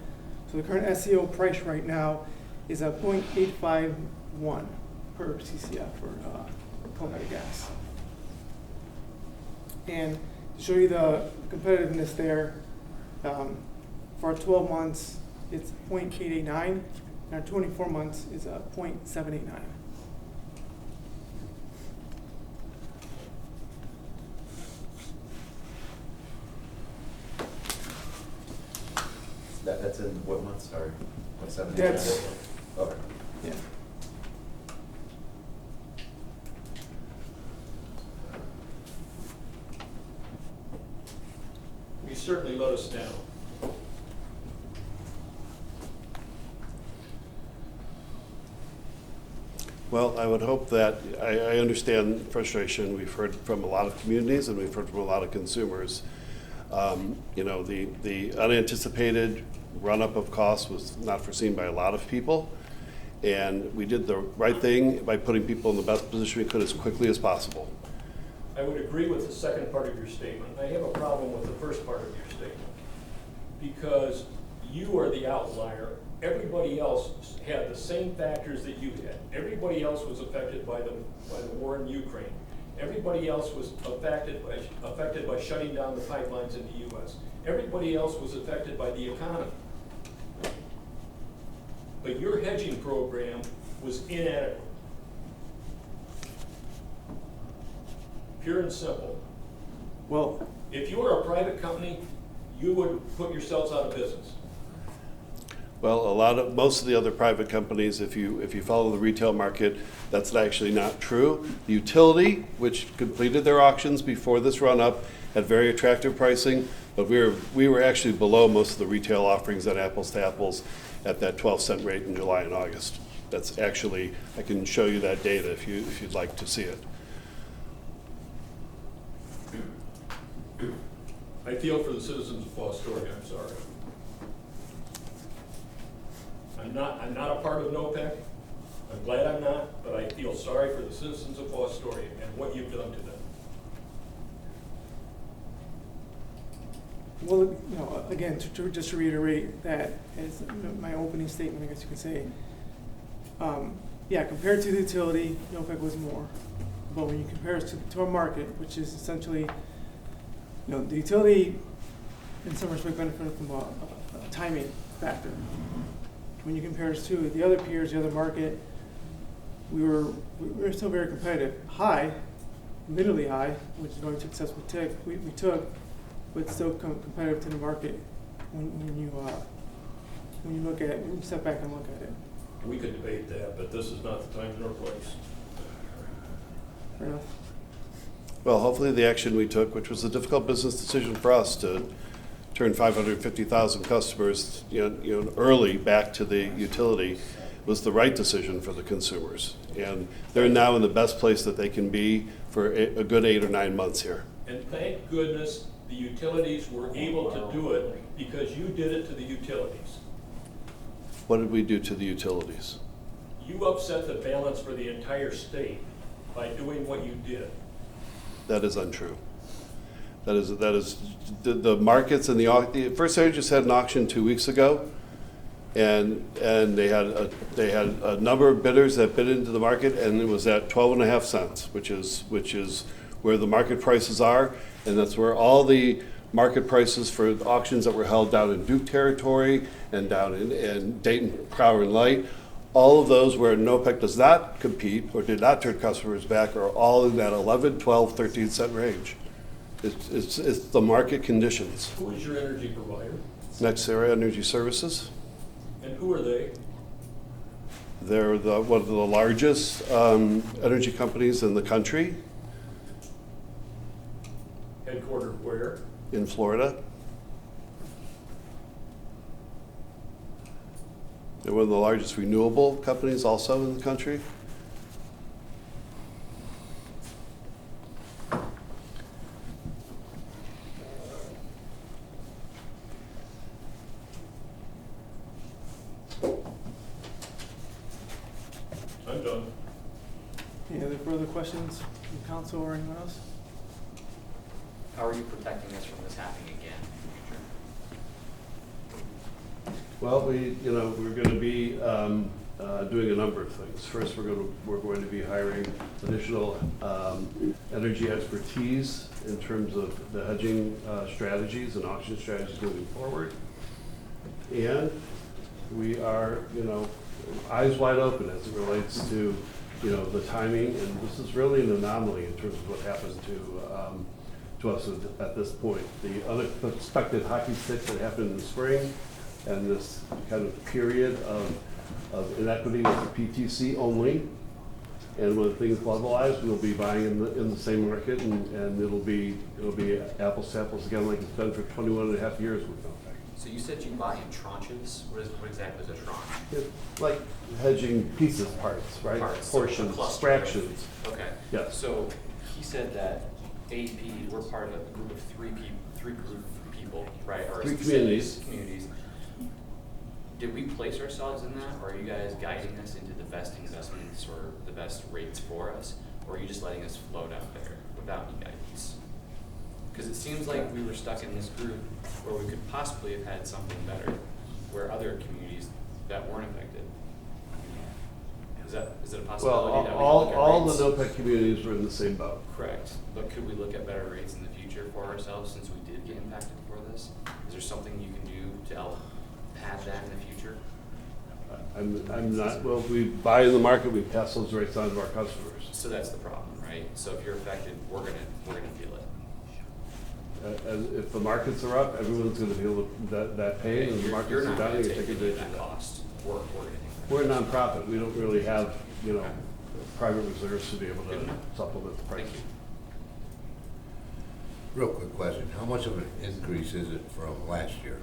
So the current SCO price right now is 0.851 per CCF for Colorado gas. And to show you the competitiveness there, for our 12 months, it's 0.889, and our 24 months is 0.789. That's in what month, sorry? What, 7? That's, okay. Yeah. You certainly let us down. Well, I would hope that, I understand frustration. We've heard from a lot of communities and we've heard from a lot of consumers. You know, the unanticipated run-up of costs was not foreseen by a lot of people. And we did the right thing by putting people in the best position we could as quickly as possible. I would agree with the second part of your statement. I have a problem with the first part of your statement, because you are the outlier. Everybody else had the same factors that you had. Everybody else was affected by the war in Ukraine. Everybody else was affected by shutting down the pipelines in the U.S. Everybody else was affected by the economy. But your hedging program was inadequate. Pure and simple. Well, if you were a private company, you would put yourselves out of business. Well, most of the other private companies, if you follow the retail market, that's actually not true. The utility, which completed their auctions before this run-up, had very attractive pricing, but we were actually below most of the retail offerings at Apples to Apples at that 12-cent rate in July and August. That's actually, I can show you that data if you'd like to see it. I feel for the citizens of Fostoria, I'm sorry. I'm not a part of NOPEC. I'm glad I'm not, but I feel sorry for the citizens of Fostoria and what you've done to them. well, you know, again, just to reiterate that as my opening statement, I guess you could say, yeah, compared to the utility, NOPEC was more. But when you compare us to our market, which is essentially, you know, the utility in some respect benefited from a timing factor. When you compare us to the other peers, the other market, we were still very competitive. High, admittedly high, which is the only success we took, but still competitive to the market when you look at when you step back and look at it. We could debate that, but this is not the time nor place. Fair enough. Well, hopefully the action we took, which was a difficult business decision for us to turn 550,000 customers, early back to the utility, was the right decision for the consumers. And they're now in the best place that they can be for a good 8 or 9 months here. And thank goodness the utilities were able to do it because you did it to the utilities. What did we do to the utilities? You upset the balance for the entire state by doing what you did. That is untrue. That is the markets and the First Energy just had an auction 2 weeks ago, and they had a number of bidders that bid into the market, and it was at 12.5 cents, which is where the market prices are, and that's where all the market prices for auctions that were held down in Duke territory and down in Dayton, Power and Light. All of those where NOPEC does not compete or did not turn customers back are all in that 11, 12, 13 cent range. It's the market conditions. Who is your energy provider? NextEra Energy Services. And who are they? They're one of the largest energy companies in the country. Headquartered where? In Florida. They're one of the largest renewable companies also in the country. I'm done. Any other further questions from council or anyone else? How are you protecting us from this happening again in the future? Well, we're going to be doing a number of things. First, we're going to be hiring additional energy expertise in terms of the hedging strategies and auction strategies moving forward. And we are, eyes wide open as it relates to, the timing. And this is really an anomaly in terms of what happened to us at this point. The unexpected hockey stick that happened in the spring, and this kind of period of inequity with the PTC only. And when things levelize, we'll be buying in the same market, and it'll be apples to apples again, like it's done for 21 and a half years with NOPEC. So you said you buy in tranches. What exactly is a tranche? It's like hedging pieces, parts, right? Parts, Portions, so a cluster. fractions. Okay. Yes. So he said that AP, we're part of a group of three people, right? Or Three communities. Communities. Did we place ourselves in that, or are you guys guiding us into the best investments or the best rates for us, or are you just letting us float out there without any guidance? Because it seems like we were stuck in this group where we could possibly have had something better, where other communities that weren't affected. Is it a possibility Well, that we look at all rates? the NOPEC communities were in the same boat. Correct, but could we look at better rates in the future for ourselves since we did get impacted for this? Is there something you can do to help pad that in the future? I'm not, well, we buy in the market, we pass those rates on to our customers. So that's the problem, right? So if you're affected, we're gonna feel it. If the markets are up, everyone's gonna feel that pain, and the markets You're are not down, gonna you take take any advantage of of that that. cost. We're gonna take that. We're a nonprofit, we don't really have, private reserves to be able to supplement the price. Thank you. Real quick question, how much of an increase is it from last year?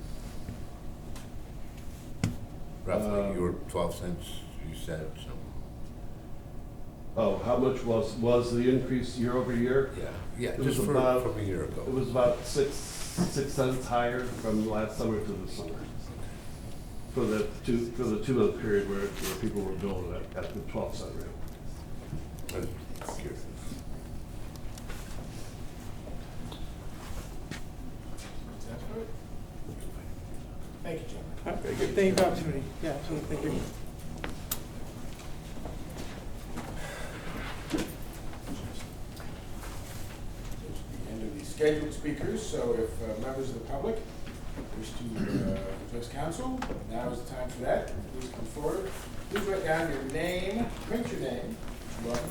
Roughly, you were 12 cents, you said, so. Oh, how much was the increase year over year? Yeah, It was just from a year ago. It was about 6 cents higher from last summer to this summer. For the 2-month period where people were billed at the 12-cent rate. Thank you, Jim. Thank you for the opportunity. Yeah, absolutely. Thank you. The end of the scheduled speakers, so if members of the public wish to address council, now is the time for that. Please come forward. Please write down your name, print your name, welcome,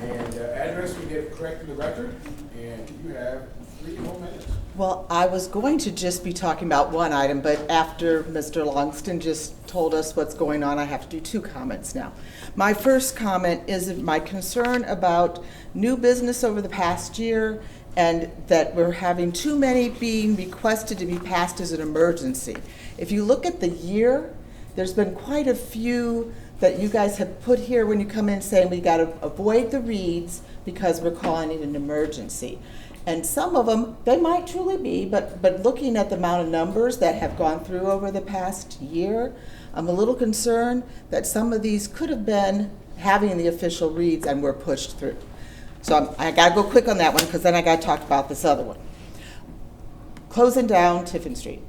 And address we get correct in the record, and you have 3 whole minutes. Well, I was going to just be talking about one item, but after Mr. Longston just told us what's going on, I have to do 2 comments now. My first comment is my concern about new business over the past year and that we're having too many being requested to be passed as an emergency. If you look at the year, there's been quite a few that you guys have put here when you come in saying we got to avoid the reads because we're calling it an emergency. And some of them, they might truly be, but looking at the amount of numbers that have gone through over the past year, I'm a little concerned that some of these could have been having the official reads and were pushed through. So I got to go quick on that one because then I got to talk about this other one. Closing down Tiffin Street.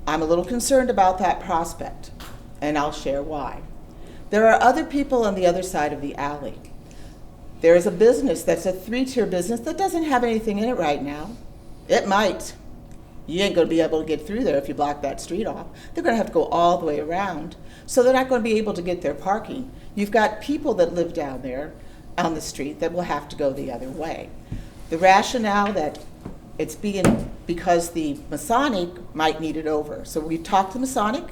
I'm a little concerned about that prospect, and I'll share why. There are other people on the other side of the alley. There is a business that's a 3-tier business that doesn't have anything in it right now. It might. You ain't going to be able to get through there if you block that street off. They're going to have to go all the way around. So they're not going to be able to get their parking. You've got people that live down there on the street that will have to go the other way. The rationale that it's being because the Masonic might need it over. So we talked to Masonic,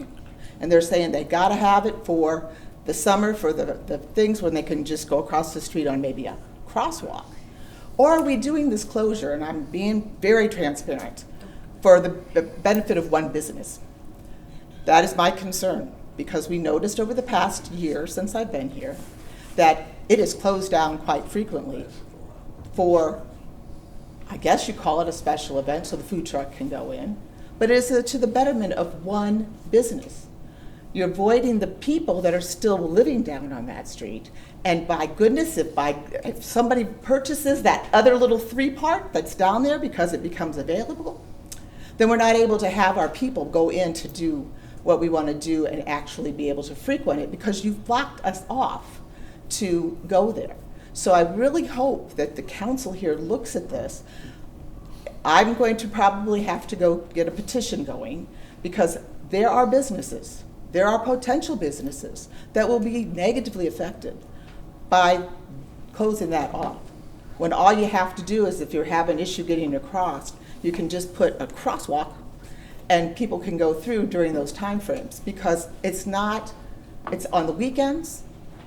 and they're saying they got to have it for the summer for the things when they can just go across the street on maybe a crosswalk. Or are we doing this closure, and I'm being very transparent, for the benefit of one business? That is my concern, because we noticed over the past year since I've been here that it is closed down quite frequently for, I guess you call it a special event so the food truck can go in, but it is to the betterment of one business. You're avoiding the people that are still living down on that street. And by goodness, if somebody purchases that other little 3-part that's down there because it becomes available, then we're not able to have our people go in to do what we want to do and actually be able to frequent it because you've blocked us off to go there. So I really hope that the council here looks at this. I'm going to probably have to go get a petition going because there are businesses, there are potential businesses that will be negatively affected by closing that off. When all you have to do is if you have an issue getting across, you can just put a crosswalk and people can go through during those time frames because it's on the weekends,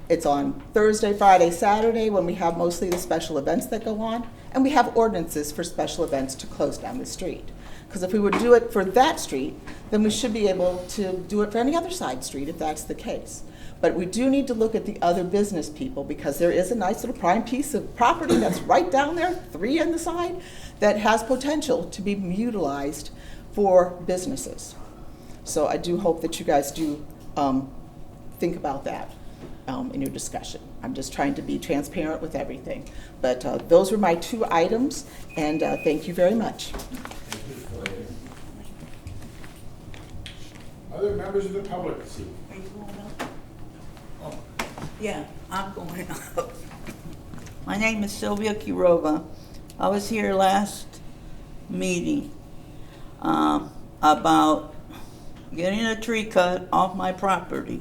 it's on Thursday, Friday, Saturday when we have mostly the special events that go on, and we have ordinances for special events to close down the street. Because if we would do it for that street, then we should be able to do it for any other side street if that's the case. But we do need to look at the other business people because there is a nice little prime piece of property that's right down there, 3 on the side, that has potential to be utilized for businesses. So I do hope that you guys do think about that in your discussion. I'm just trying to be transparent with everything. But those were my 2 items, and thank you very much. Other members of the public? Are you going up? Oh, yeah, I'm going up. My name is Sylvia Kirova. I was here last meeting about getting a tree cut off my property.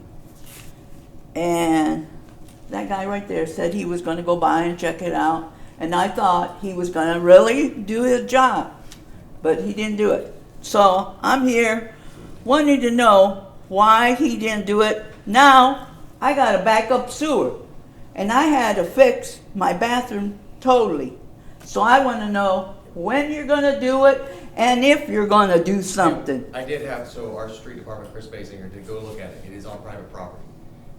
And that guy right there said he was going to go by and check it out. And I thought he was going to really do his job, but he didn't do it. So I'm here wanting to know why he didn't do it. Now I got a backup sewer, and I had to fix my bathroom totally. So I want to know when you're going to do it and if you're going to do something. I did have, so our street department, Chris Basinger, did go look at it. It is on private property.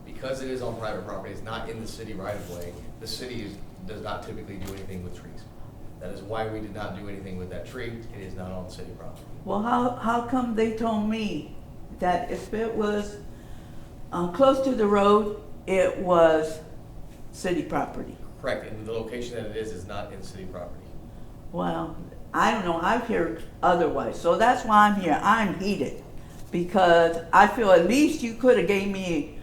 Because it is on private property, it's not in the city right of way. The city does not typically do anything with trees. That is why we did not do anything with that tree. It is not on city property. Well, how come they told me that if it was close to the road, it was city property? Correct, and the location that it is not in city property. Well, I don't know, I've heard otherwise, so that's why I'm here. I'm heated, because I feel at least you could have gave me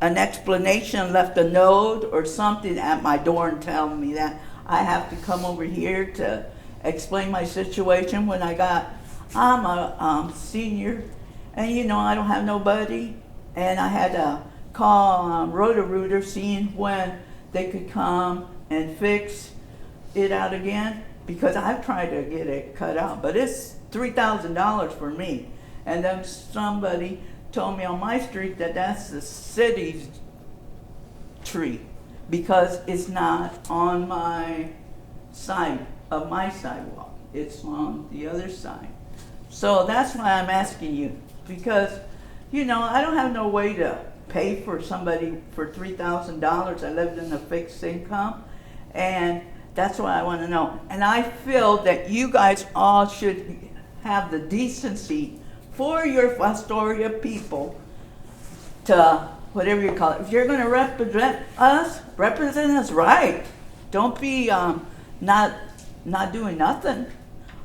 an explanation, left a note or something at my door and tell me that I have to come over here to explain my situation when I'm a senior, and I don't have nobody, and I had to call Roto-Rooter seeing when they could come and fix it out again, because I've tried to get it cut out, but it's $3,000 for me. And then somebody told me on my street that that's the city's tree, because it's not on my side of my sidewalk. It's on the other side. So that's why I'm asking you, because, you know, I don't have no way to pay for somebody for $3,000. I lived in a fixed income, and that's what I want to know. And I feel that you guys all should have the decency for your Fostoria people to, whatever you call it, if you're going to represent us right. Don't be not doing nothing.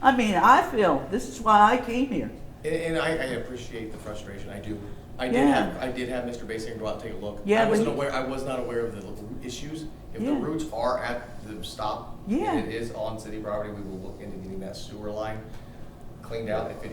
I mean, I feel this is why I came here. And I appreciate the frustration, I do. I did have Mr. Basinger go out and take a look. Yeah, I was not aware of the root issues. If the roots are at the stop, and it is on city property, we will look into getting that sewer line cleaned out if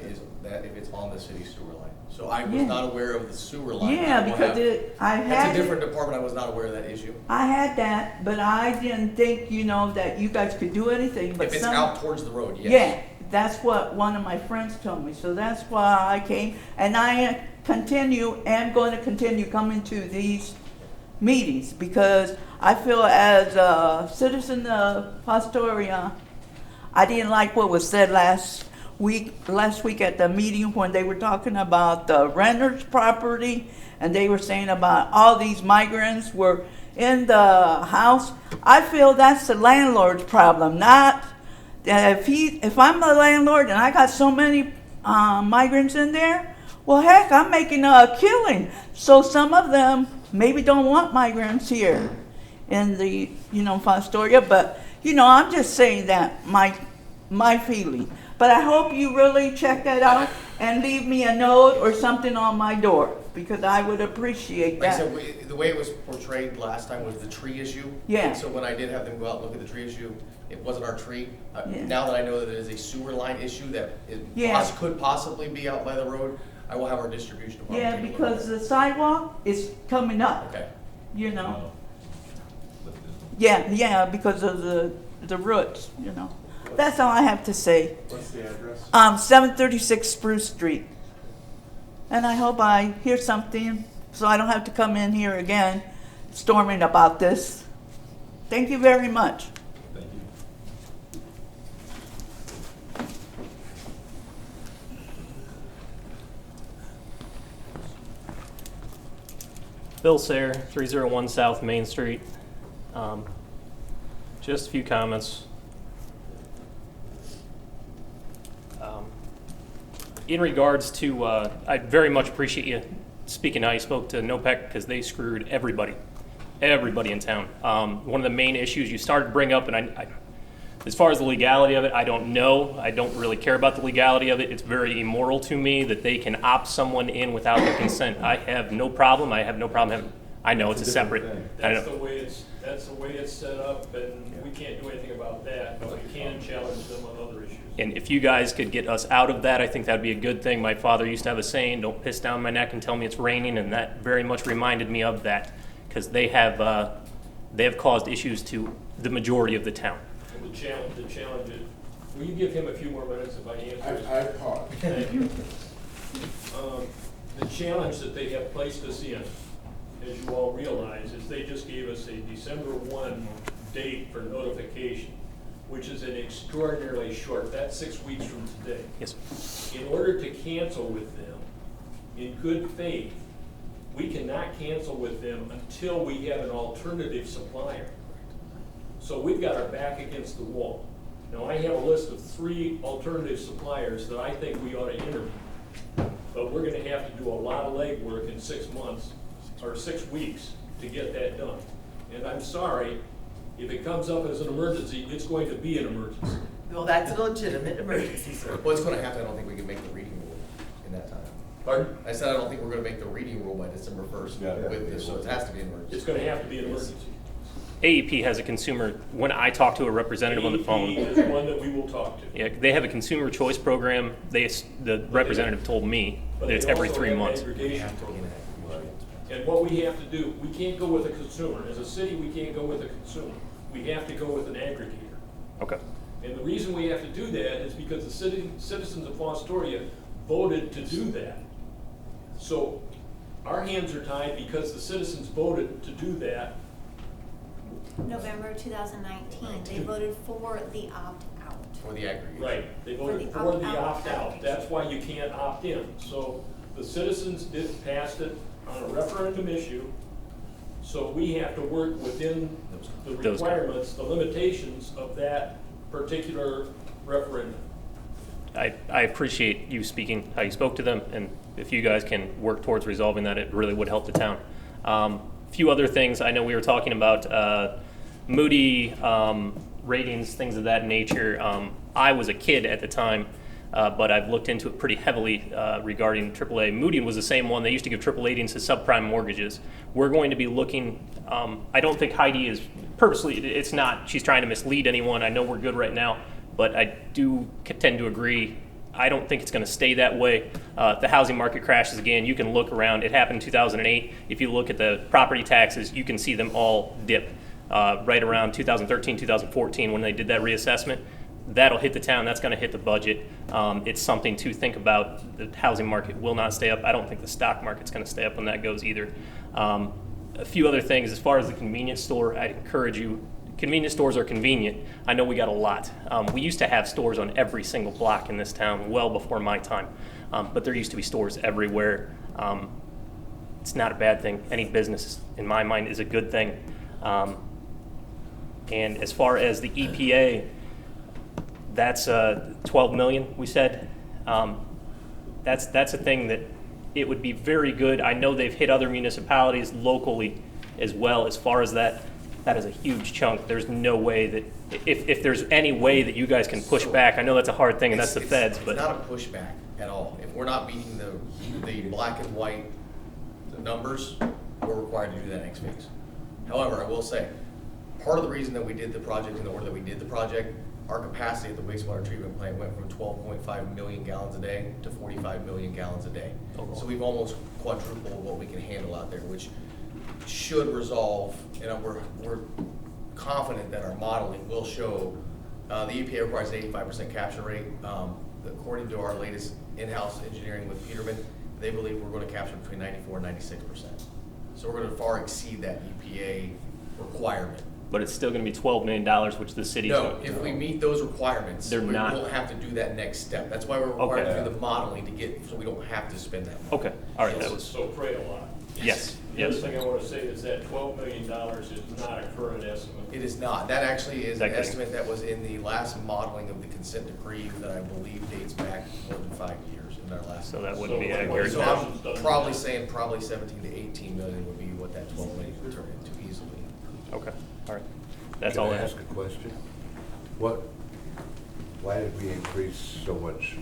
it's on the city sewer line. So I was not aware of the sewer line. Yeah, because that's a different department. I was not aware of that issue. I had that, but I didn't think, you know, that you guys could do anything. But if it's out towards the road, yes. Yeah, that's what one of my friends told me. So that's why I came, and I am going to continue coming to these meetings, because I feel as a citizen of Fostoria, I didn't like what was said last week at the meeting when they were talking about the renter's property, and they were saying about all these migrants were in the house. I feel that's the landlord's problem, not if I'm the landlord and I got so many migrants in there, well, heck, I'm making a killing. So some of them maybe don't want migrants here in the, Fostoria, but, I'm just saying that my feeling. But I hope you really check that out and leave me a note or something on my door, because I would appreciate that. Like I said, the way it was portrayed last time was the tree issue. Yeah. And so when I did have them go out and look at the tree issue, it wasn't our tree. Now that I know that it is a sewer line issue that could possibly be out by the road, I will have our distribution department. Yeah, because the sidewalk is coming up. Okay. Yeah, because of the roots, That's all I have to say. What's the address? 736 Spruce Street. And I hope I hear something so I don't have to come in here again storming about this. Thank you very much. Thank you. Bill Sayre, 301 South Main Street. Just a few comments. In regards to, I very much appreciate you speaking how you spoke to NOPEC, because they screwed everybody in town. One of the main issues you started to bring up, and I as far as the legality of it, I don't know. I don't really care about the legality of it. It's very immoral to me that they can opt someone in without their consent. I have no problem. I know it's a separate. That's the way it's set up, and we can't do anything about that, but we can challenge them on other issues. And if you guys could get us out of that, I think that'd be a good thing. My father used to have a saying, "Don't piss down my neck and tell me it's raining," and that very much reminded me of that, because they have caused issues to the majority of the town. And the challenge is, will you give him a few more minutes if I answer? I paused. Thank you. The challenge that they have placed us in, as you all realize, is they just gave us a December 1 date for notification, which is an extraordinarily short, that's 6 weeks from today. Yes. In order to cancel with them, in good faith, we cannot cancel with them until we have an alternative supplier. So we've got our back against the wall. Now, I have a list of 3 alternative suppliers that I think we ought to interview. But we're gonna have to do a lot of legwork in 6 months, or 6 weeks, to get that done. And I'm sorry, if it comes up as an emergency, it's going to be an emergency. Well, that's a legitimate emergency, sir. What's going to happen, I don't think we can make the reading rule in that time. Pardon? I said I don't think we're going to make the reading rule by December 1st with this, so it has to be an emergency. It's going to have to be an emergency. AEP has a consumer, when I talk to a representative on the phone. AEP is one that we will talk to. Yeah, they have a consumer choice program. The representative told me that it's every 3 months. And what we have to do, we can't go with a consumer. As a city, we can't go with a consumer. We have to go with an aggregator. Okay. And the reason we have to do that is because the citizens of Fostoria voted to do that. So our hands are tied because the citizens voted to do that. November 2019, they voted for the opt-out. For the aggregate. Right, they voted For for the the opt-out opt-out. That's why you can't opt in. So the citizens passed it on a referendum issue. So we have to work within the requirements, the limitations of that particular referendum. I appreciate you speaking how you spoke to them, and if you guys can work towards resolving that, it really would help the town. A few other things, I know we were talking about Moody ratings, things of that nature. I was a kid at the time, but I've looked into it pretty heavily regarding AAA. Moody was the same one. They used to give AAA ratings to subprime mortgages. We're going to be looking, I don't think Heidi is purposely, it's not, she's trying to mislead anyone. I know we're good right now, but I do tend to agree. I don't think it's going to stay that way. The housing market crashes again. You can look around. It happened in 2008. If you look at the property taxes, you can see them all dip right around 2013, 2014 when they did that reassessment. That'll hit the town. That's going to hit the budget. It's something to think about. The housing market will not stay up. I don't think the stock market's going to stay up when that goes either. A few other things. As far as the convenience store, I'd encourage you. Convenience stores are convenient. I know we got a lot. We used to have stores on every single block in this town well before my time, but there used to be stores everywhere. It's not a bad thing. Any business, in my mind, is a good thing. And as far as the EPA, that's 12 million, we said. That's a thing that it would be very good. I know they've hit other municipalities locally as well. As far as that is a huge chunk. There's no way that, if there's any way that you guys can push back, I know that's a hard thing and that's the feds, but. It's not a pushback at all. If we're not meeting the black and white numbers, we're required to do that next phase. However, I will say, part of the reason that we did the project in the order that we did the project, our capacity at the wastewater treatment plant went from 12.5 million gallons a day to 45 million gallons a day. So we've almost quadrupled what we can handle out there, which should resolve, and we're confident that our modeling will show the EPA requires an 85% capture rate. According to our latest in-house engineering with Peterman, they believe we're going to capture between 94 and 96%. So we're going to far exceed that EPA requirement. But it's still going to be $12 million, which the city's. No, if we meet those requirements, we not. won't have to do that next step. That's why we're required to do the modeling to get, so we don't have to spend that money. Okay, all right. Yes, That was. so pray a lot. Yes. The other thing I want to say is that $12 million is not a current estimate. It is not. That actually is an estimate that was in the last modeling of the consent decree that I believe dates back more than 5 years in our last. So that wouldn't be accurate. So I'm probably saying 17 to 18 million would be what that 12 million would turn into easily. Okay, all right. That's Can all I I ask have. a question? Why did we increase so much?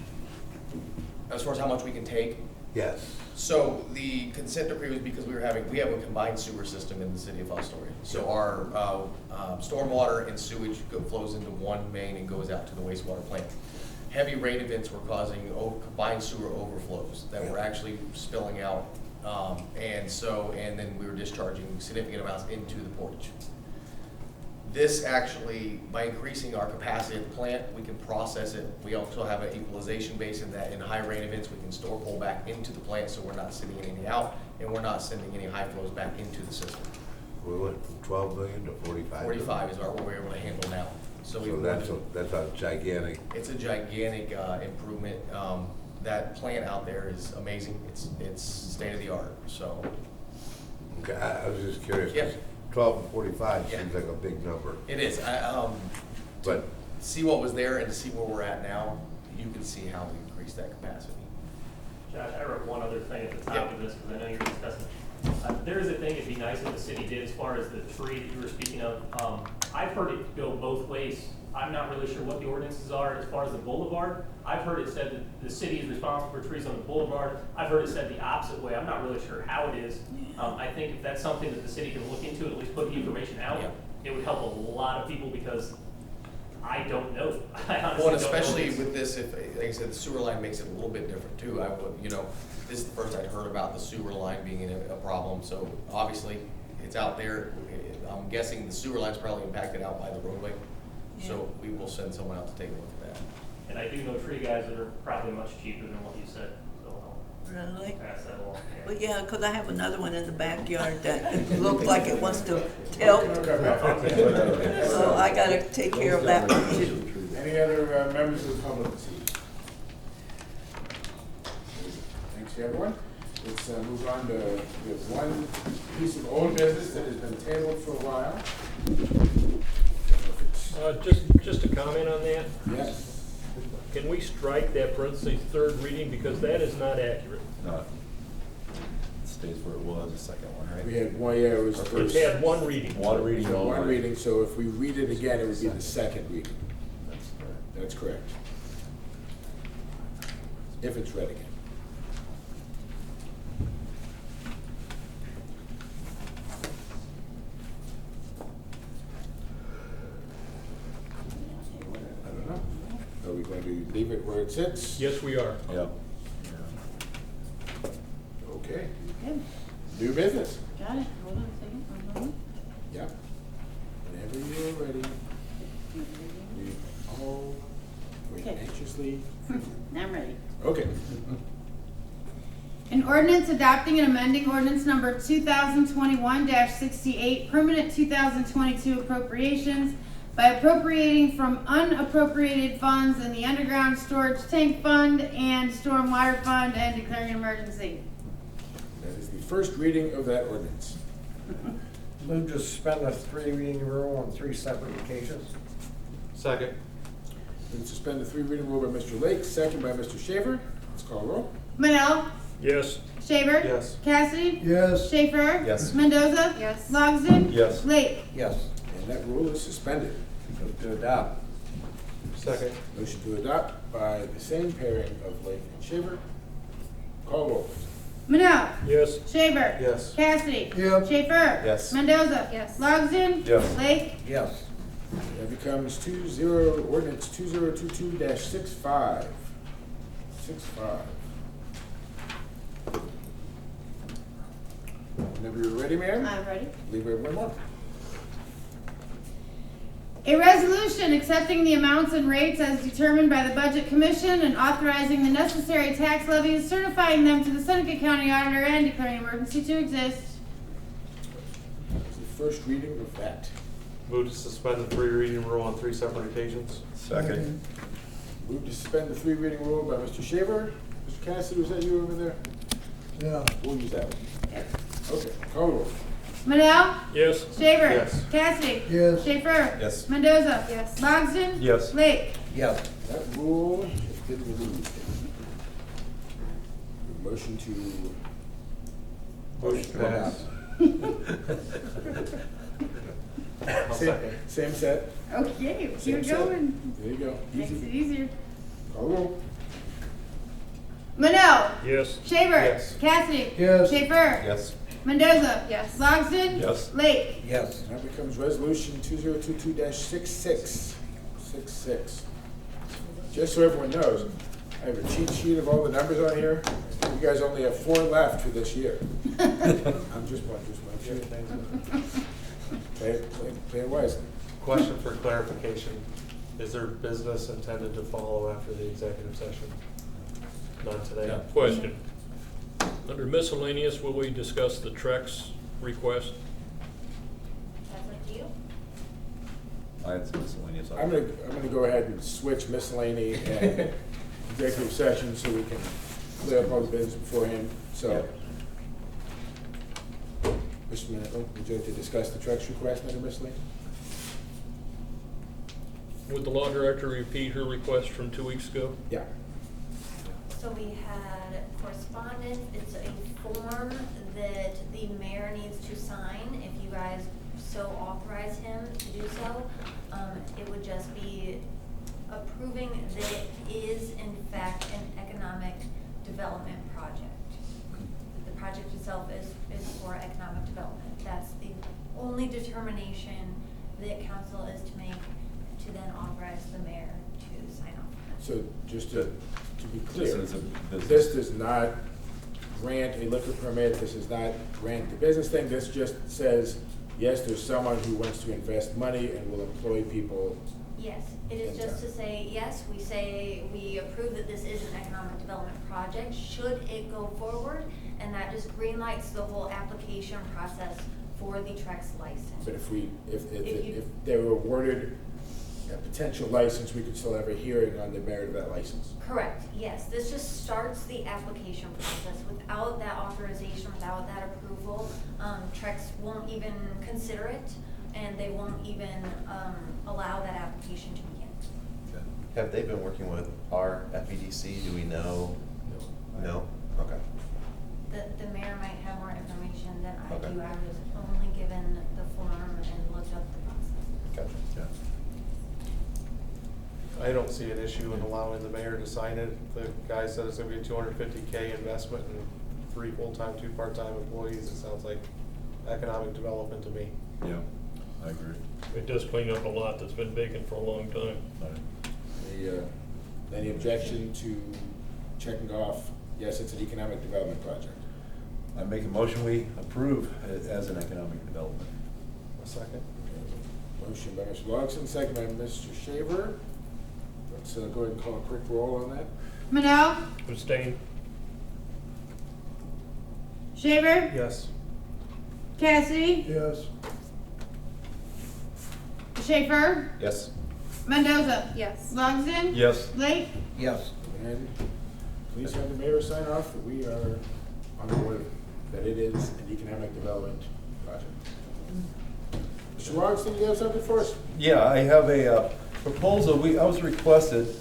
As far as how much we can take? Yes. So the consent decree was because we have a combined sewer system in the city of Fostoria. So our stormwater and sewage flows into one main and goes out to the wastewater plant. Heavy rain events were causing combined sewer overflows that were actually spilling out. And then we were discharging significant amounts into the portage. This actually, by increasing our capacity at the plant, we can process it. We also have an equalization basin that in high rain events, we can store pull back into the plant so we're not sending any out and we're not sending any high flows back into the system. We went from 12 million to 45. 45 is what we're able to handle now. So that's a gigantic. It's a gigantic improvement. That plant out there is amazing. It's state of the art. So. Okay, I was just curious. Yeah. 12 and 45 seems like a big number. It is. But see what was there and to see where we're at now, you can see how we increased that capacity. Josh, I wrote one other thing at the top of this because I know you're discussing. There is a thing it'd be nice if the city did as far as the tree that you were speaking of. I've heard it go both ways. I'm not really sure what the ordinances are as far as the boulevard. I've heard it said that the city is responsible for trees on the boulevard. I've heard it said the opposite way. I'm not really sure how it is. I think if that's something that the city can look into, at least put the information out, it would help a lot of people because I don't know. I honestly Well, and don't know especially this. with this, if, like I said, the sewer line makes it a little bit different too. I would, this is the first I'd heard about the sewer line being a problem, so obviously it's out there. I'm guessing the sewer line's probably impacted out by the roadway, so we will send someone out to take a look at that. And I do know tree guys that are probably much cheaper than what you said, so Really? I'll pass that along. Well, yeah, because I have another one in the backyard that looks like it wants to tilt. So I gotta take care of that one too. Any other members of the public this evening? Thanks to everyone. Let's move on to, we have one piece of old business that has been tabled for a while. Just a comment on that. Yes. Can we strike that parentheses third reading, because that is not accurate? No. It stays where it was, the second one, right? We had one, yeah, it was first. It had one reading. One reading So only. one reading, so if we read it again, it would be the second reading. That's correct. That's correct. If it's read again. I don't know. Are we going to leave it where it sits? Yes, we are. Yeah. Okay. Good. New business. Got it. Hold on a second. Yeah. Whenever you're ready. We all wait Okay. anxiously. I'm ready. Okay. An ordinance adopting and amending ordinance number 2021-68, permanent 2022 appropriations by appropriating from unappropriated funds in the underground storage tank fund and stormwater fund and declaring an emergency. That is the first reading of that ordinance. Move to suspend the 3 reading rule on 3 separate occasions. Second. We suspend the 3 reading rule by Mr. Lake, second by Mr. Shaver. Let's call roll. Manel, Yes. Shaver. Yes. Cassidy. Yes. Schaefer. Yes. Mendoza. Yes. Logsdon. Yes. Lake. Yes. And that rule is suspended. Move to adopt. Second. Motion to adopt by the same pairing of Lake and Shaver. Call roll. Manel. Yes. Shaver. Yes. Cassidy. Yep. Schaefer. Yes. Mendoza. Yes. Logsdon. Yes. Lake. Yes. That becomes ordinance 2022-65. 65. Whenever you're ready, ma'am. I'm ready. Leave it one more. A resolution accepting the amounts and rates as determined by the Budget Commission and authorizing the necessary tax levies, certifying them to the Seneca County Auditor, and declaring an emergency to exist. It's the first reading of that. Move to suspend the 3 reading rule on 3 separate occasions. Second. Move to suspend the 3 reading rule by Mr. Shaver. Mr. Cassidy, was that you over there? Yeah. We'll use that one. Okay, call roll. Manel. Yes. Shaver. Yes. Cassidy. Yes. Schaefer. Yes. Mendoza. Yes. Logsdon. Yes. Lake. Yes. That rule has been removed. Motion to. Motion passed. I'll second. Same set. Okay, keep Same it set. going. There you go. Makes it Easy. easier. Call roll. Manel. Yes. Shaver. Yes. Cassidy. Yes. Schaefer. Yes. Mendoza. Yes. Logsdon. Yes. Lake. Yes. That becomes resolution 2022-66. 66. Just so everyone knows, I have a cheat sheet of all the numbers on here. You guys only have 4 left for this year. I'm just one. Play it wisely. Question for clarification. Is there business intended to follow after the executive session? None today? No. Question. Under miscellaneous, will we discuss the Trex request? That's up to you. I had some miscellaneous. I'm gonna go ahead and switch miscellany and executive session so we can clear up all the business beforehand. So, Mr. Manetto, would you like to discuss the Trex request under miscellany? Would the law director repeat her request from 2 weeks ago? Yeah. So we had correspondence, it's a form that the mayor needs to sign if you guys so authorize him to do so. It would just be approving that it is in fact an economic development project. The project itself is for economic development. That's the only determination that council is to make to then authorize the mayor to sign off on it. So just to be clear, This is a business. this does not grant a liquor permit, this does not grant the business thing, this just says, yes, there's someone who wants to invest money and will employ people. Yes, it is just to say, yes, we say we approve that this is an economic development project, should it go forward, and that just greenlights the whole application process for the Trex license. But if you- they were awarded a potential license, we could still have a hearing on the merit of that license. Correct, yes, this just starts the application process. Without that authorization, without that approval, Trex won't even consider it, and they won't even allow that application to begin. Have they been working with our FEDC? Do we know? No? Okay. The mayor might have more information than I Okay. do. I was only given the form and looked up the process. Gotcha. I don't see an issue in allowing the mayor to sign it. The guy said it's gonna be a $250K investment and 3 full-time, 2 part-time employees. It sounds like economic development to me. Yeah, I agree. It does clean up a lot that's been vacant for a long time. Any objection to checking off, yes, it's an economic development project? I make a motion, we approve it as an economic development. A second. Motion by Mr. Logston, second by Mr. Shaver. Let's go ahead and call a quick roll on that. Manel, Abstain? Shaver, Yes. Cassidy, Yes. Schaefer, Yes. Mendoza. Yes. Logston. Yes. Blake. Yes. And please have the mayor sign off that we are on board, that it is an economic development project. Mr. Logston, you have something for us? Yeah, I have a proposal. I was requested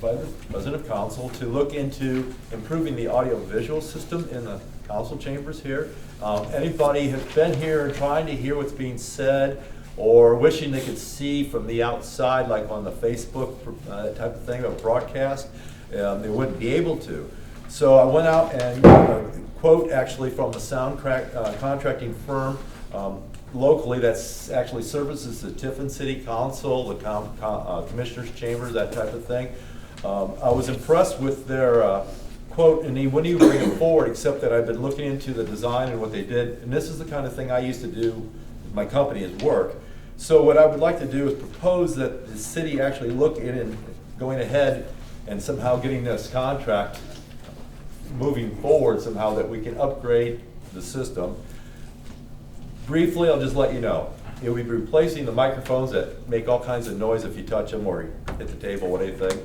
by the President of Council to look into improving the audio-visual system in the council chambers here. Anybody has been here and trying to hear what's being said or wishing they could see from the outside, like on the Facebook type of thing, a broadcast, they wouldn't be able to. So I went out and got a quote actually from a sound contracting firm locally that's actually services the Tiffin City Council, the Commissioners Chambers, that type of thing. I was impressed with their quote, and he wouldn't even bring it forward except that I've been looking into the design and what they did, and this is the kind of thing I used to do with my company is work. So what I would like to do is propose that the city actually look in and going ahead and somehow getting this contract moving forward somehow that we can upgrade the system. Briefly, I'll just let you know, it will be replacing the microphones that make all kinds of noise if you touch them or hit the table, what do you think?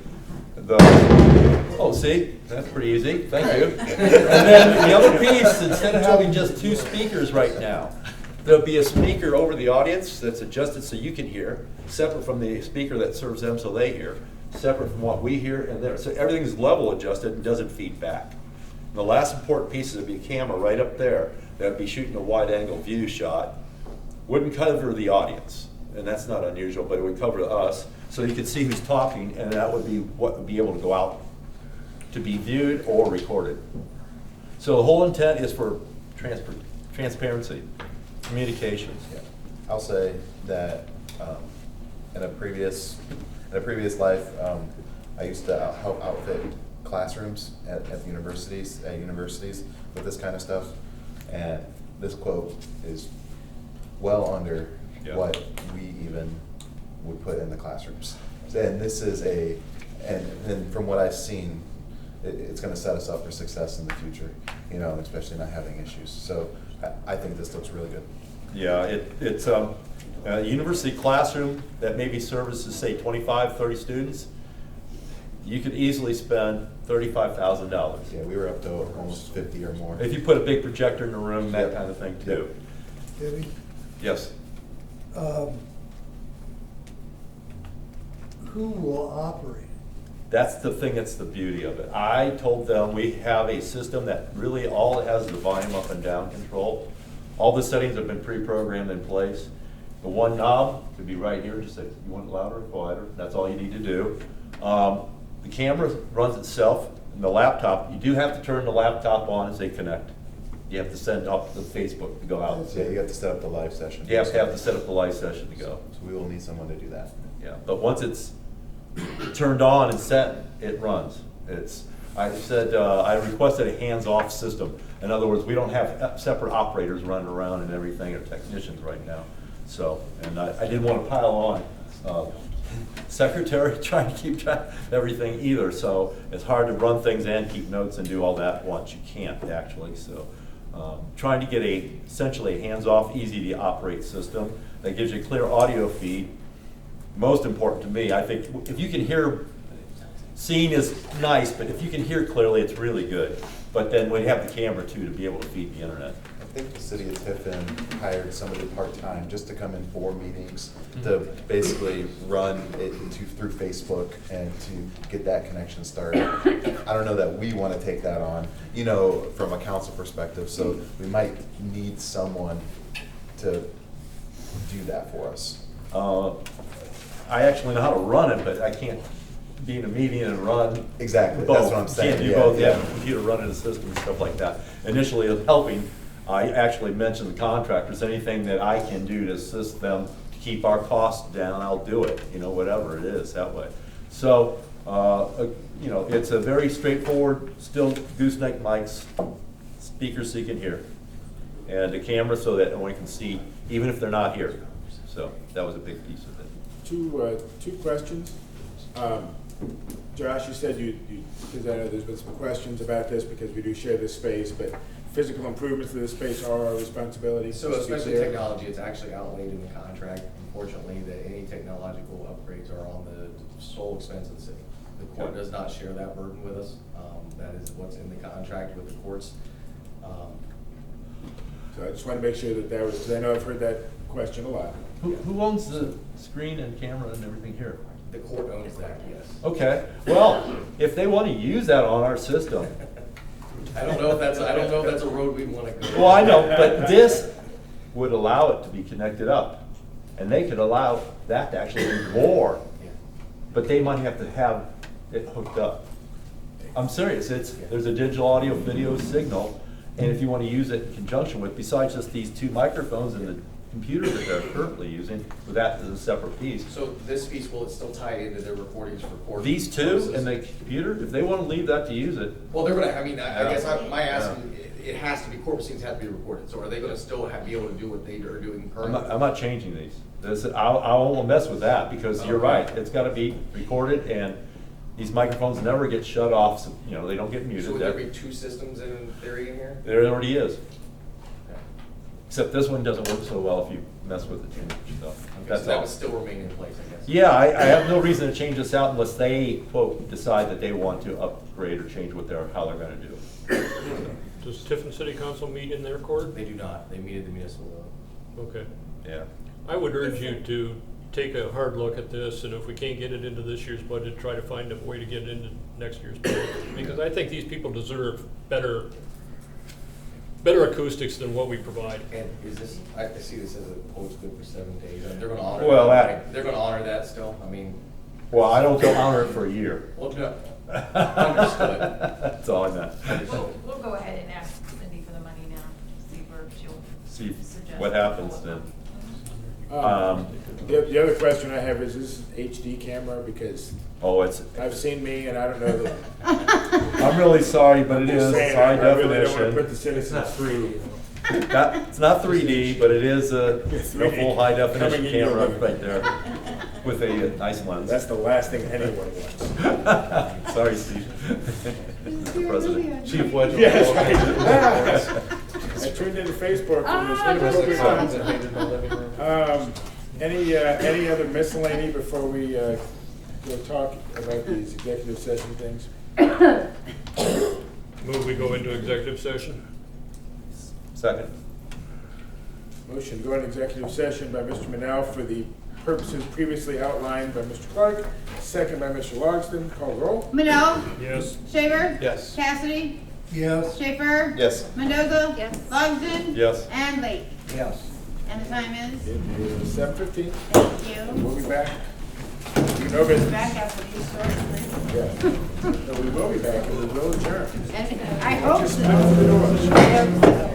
Oh, see, that's pretty easy, thank you. And then the other piece, instead of having just 2 speakers right now, there'll be a speaker over the audience that's adjusted so you can hear, separate from the speaker that serves them so they hear, separate from what we hear and there. So everything's level adjusted and doesn't feed back. The last important piece is there'll be a camera right up there that'd be shooting a wide angle view shot. Wouldn't cover the audience, and that's not unusual, but it would cover us so you could see who's talking, and that would be what would be able to go out to be viewed or recorded. So the whole intent is for transparency, communications. Yeah. I'll say that in a previous life, I used to help outfit classrooms at universities with this kind of stuff, and this quote is well under what we even would put in the classrooms. And this is and from what I've seen, it's going to set us up for success in the future, you know, especially not having issues. So I think this looks really good. Yeah, it's a university classroom that maybe services, say, 25, 30 students. You could easily spend $35,000. Yeah, we were up to almost 50 or more. If you put a big projector in the room, that kind of thing too. Debbie? Yes. Who will operate? That's the thing, that's the beauty of it. I told them we have a system that really all it has is the volume up and down control. All the settings have been pre-programmed in place. The one knob could be right here, just say you want it louder or quieter. That's all you need to do. The camera runs itself, and the laptop, you do have to turn the laptop on as they connect. You have to send up the Facebook to go out. Yeah, you have to set up the live session. You have to set up the live session to go. So we will need someone to do that. Yeah, but once it's turned on and set, it runs. I said, I requested a hands-off system. In other words, we don't have separate operators running around and everything, or technicians right now. So, and I didn't want to pile on secretary trying to keep track of everything either. So it's hard to run things and keep notes and do all that at once. You can't actually. So trying to get essentially a hands-off, easy-to-operate system that gives you a clear audio feed. Most important to me, I think, if you can hear, seeing is nice, but if you can hear clearly, it's really good. But then we have the camera too to be able to feed the internet. I think the city of Tiffin hired somebody part-time just to come in for meetings, to basically run it through Facebook and to get that connection started. I don't know that we want to take that on, you know, from a council perspective, so we might need someone to do that for us. I actually know how to run it, but I can't be in a meeting and run. Exactly, both. that's what I'm saying. Can't do Yeah, both, yeah. have a computer running a system and stuff like that. Initially, it was helping. I actually mentioned the contractors, anything that I can do to assist them to keep our costs down, I'll do it, you know, whatever it is, that way. So, you know, it's a very straightforward, still gooseneck mics, speakers so you can hear, and a camera so that everyone can see, even if they're not here. So that was a big piece of it. Two questions. Josh, you said because I know there's been some questions about this because we do share this space, but physical improvements to this space are our responsibility. So especially technology, it's actually outlaid in the contract, unfortunately, that any technological upgrades are on the sole expense of the city. The court does not share that burden with us. That is what's in the contract with the courts. So I just want to make sure that was, because I know I've heard that question a lot. Who owns the screen and camera and everything here? The court owns that, yes. Okay, well, if they want to use that on our system. I don't know if that's a road we want to go. Well, I know, but this would allow it to be connected up. And they could allow that to actually be more. But they might have to have it hooked up. I'm serious, there's a digital audio video signal, and if you want to use it in conjunction with, besides just these two microphones and the computer that they're currently using, with that as a separate piece. So this piece, will it still tie into their recordings for court? These two purposes? and the computer, if they want to leave that to use it. Well, they're gonna, I mean, I guess my asking, it has to be, court proceedings have to be recorded, so are they gonna still be able to do what they are doing currently? I'm not changing these. I won't mess with that, because you're right, it's gotta be recorded, and these microphones never get shut off, so, you know, they don't get muted. So would there be two systems in theory in here? There already is. Except this one doesn't work so well if you mess with it too much, so. So that would still remain in place, I guess? Yeah, I have no reason to change this out unless they, quote, decide that they want to upgrade or change how they're gonna do it. Does Tiffin City Council meet in their court? They do not, they meet at the municipal level. Okay. Yeah. I would urge you to take a hard look at this, and if we can't get it into this year's budget, try to find a way to get it into next year's budget. Because I think these people deserve better acoustics than what we provide. And is this, I see this as a post good for 7 days, and they're gonna honor Well, that, that- right? They're gonna honor that still, I mean. Well, I don't go honor it for a year. Well, no, understood. That's all I meant. We'll go ahead and ask Cindy for the money now, see where she'll See suggest. what happens then. The other question I have is this HD camera, because I've seen me and I don't know that. I'm really sorry, but it is high I really don't want to definition. put the citizens through. It's not 3D, but it is a 3D. full high definition Coming in your camera living right there with a nice lens. That's the last thing anyone wants. Sorry, Steve. Mr. President. Chief Wedge. Yes, I turned into Facebook when it was inappropriate times. Any other miscellany before we go talk about these executive session things? Move we go into executive session. Second. Motion to go into executive session by Mr. Manel for the purposes previously outlined by Mr. Clark, second by Mr. Logston. Call roll. Manel? Yes. Shaver? Yes. Cassidy? Yes. Schaefer? Yes. Mendoza? Yes. Logston? Yes. And Lake. Yes. And the time is? It is 7:15. Thank you. We'll be back. No business. Back after these short. Yeah. No, we will be back and we will adjourn. And I hope Just so. split the door.